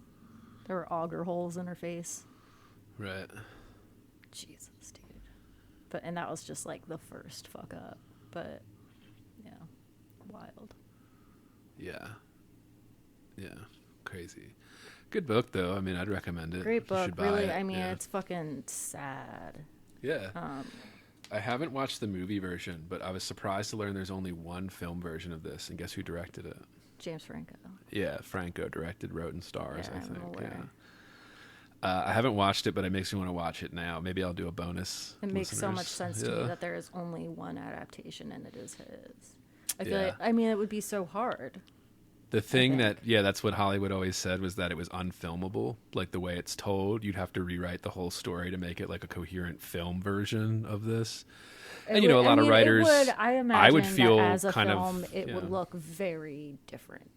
There were auger holes in her face. Right. Jesus, dude. And that was just like the first fuck up. But yeah, wild. Yeah. Yeah. Crazy. Good book though. I mean, I'd recommend it. Great You book, should buy really. it. I mean, Yeah. it's fucking sad. Yeah. I haven't watched the movie version, but I was surprised to learn there's only one film version of this, and guess who directed it? James Franco. Yeah, Franco directed, wrote, and stars, Yeah, I I'm think. aware. Yeah. I haven't watched it, but it makes me want to watch it now. Maybe I'll do a bonus. It makes so much listeners. sense to me Yeah. that there is only one adaptation, and it is his. I feel Yeah. like, I mean, it would be so hard. The thing think. that's what Hollywood always said, was that it was unfilmable. Like the way it's told, you'd have to rewrite the whole story to make it like a coherent film version of this. And you know, a lot of writers, I imagine would feel that as a kind film, of, it yeah. would look very different.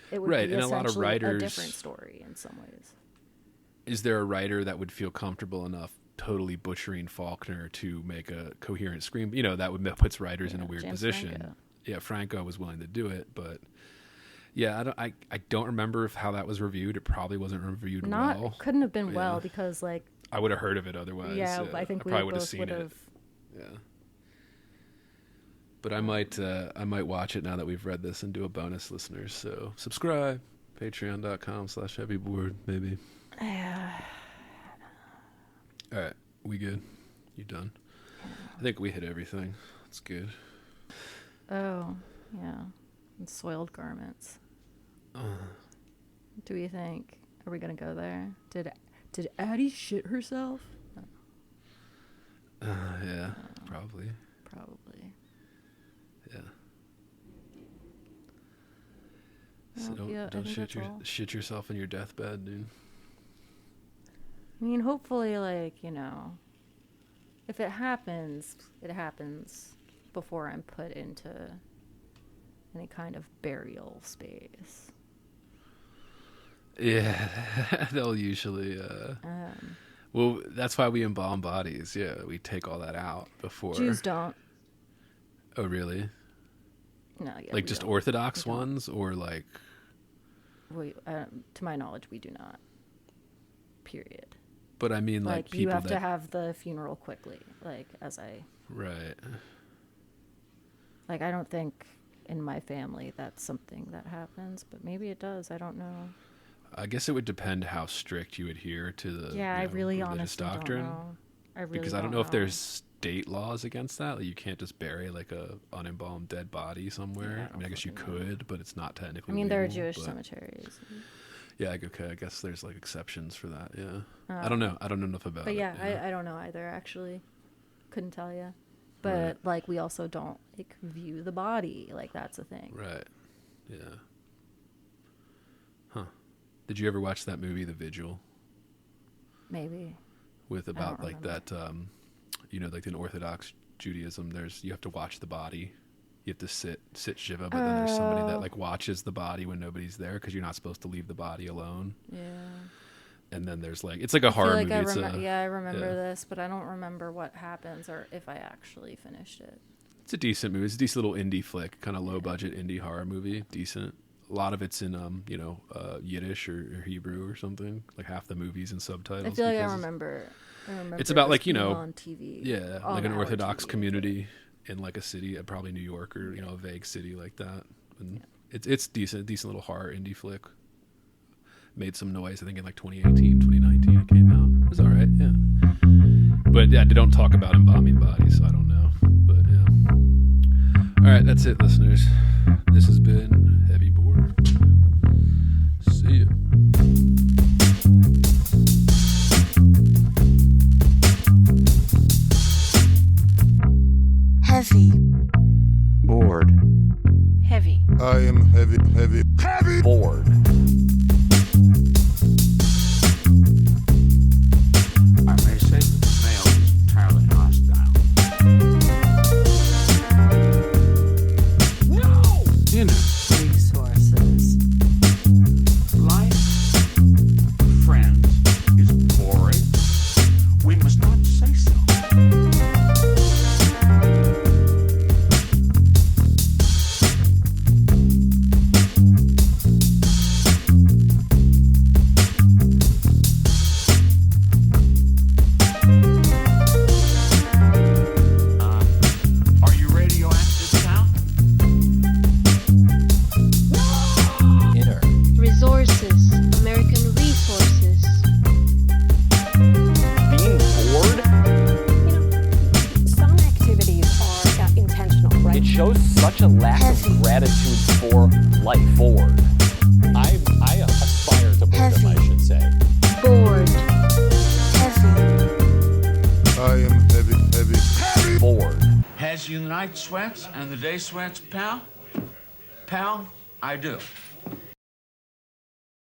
It would Right, be and a lot of essentially writers- a different story in some ways. Is there a writer that would feel comfortable enough totally butchering Faulkner to make a coherent screen? You know, that would puts writers in a Yeah, weird James position. Franco. Yeah, Franco was willing to do it, but yeah, I don't remember how that was reviewed. It probably wasn't reviewed well. Couldn't have been Yeah. well, because like, I would have heard of it otherwise. yeah, I think we probably would have both seen would it. have. Yeah. But I might watch it now that we've read this and do a bonus, listeners. So subscribe, patreon.com/heavyboard, maybe. Yeah. All right, we good? You done? I think we hit everything. That's good. Oh, yeah. And soiled garments. Do we think? Are we gonna go there? Did Addie shit herself? Yeah, probably. Probably. Yeah. Well, So yeah, I don't think that's all. shit yourself in your deathbed, dude. I mean, hopefully, like, you know, if it happens before I'm put into any kind of burial space. Yeah, they'll usually. Well, that's why we embalm bodies. Yeah, we take all that out before. Jews don't. Oh, really? No, yeah. Like we just don't. Orthodox We don't. ones, or like? To my knowledge, we do not. Period. But I mean, like you people have that to have the funeral quickly. Like, right. I don't think in my family that's something that happens, but maybe it does. I don't know. I guess it would depend how strict you adhere to the Yeah, I really religious honestly doctrine. don't know. I really Because I don't know if there's state laws against that. Like you can't just bury like a unembalmed dead body somewhere. Yeah, I mean, I guess you fucking know. could, but it's not technically. I mean, there are legal, Jewish but- cemeteries. Yeah, okay. I guess there's like exceptions for that. Yeah, I don't know. I don't know enough about But it. yeah, I don't know either, actually. couldn't tell you. But like we also don't like view the body, like that's a thing. Right. Yeah. Huh. Did you ever watch that movie, The Vigil? Maybe. With about like that, like in Orthodox Judaism, you have to watch the body. You have to sit Shiva, but then there's somebody that like watches the body when nobody's there because you're not supposed to leave the body alone. Yeah. And then there's like, it's like a horror movie. I remember this, but I don't remember what happens or if I actually finished it. It's a decent movie. It's a decent little indie flick, kind of low budget indie horror movie. Decent. A lot of it's in, Yiddish or Hebrew or something. Like half the movie's in subtitles. I feel like I remember. It's about like, on TV. Yeah, like an Orthodox community in like a city, probably New York or, a vague city like that. And it's decent little horror indie flick. Made some noise, I think in like 2018, 2019 it came out. It was all right, yeah. But yeah, they don't talk about embalming bodies, so I don't know. But yeah. All right, that's it, listeners. This has been Heavy Board. See ya. Heavy. Bored. Heavy. I am heavy. Bored. I may say that the male is entirely hostile. No! Resources. Life, friends, is boring. We must not say so. Are you radioactive now? Inner. Resources, American resources. Being bored? Some activities are intentional, right? It shows such a lack Heavy. of gratitude for life. Bored. I aspire to boredom, I Heavy. should say. Bored. Heavy. I am heavy. Bored. Has you the night sweats and the day sweats, pal? Pal, I do.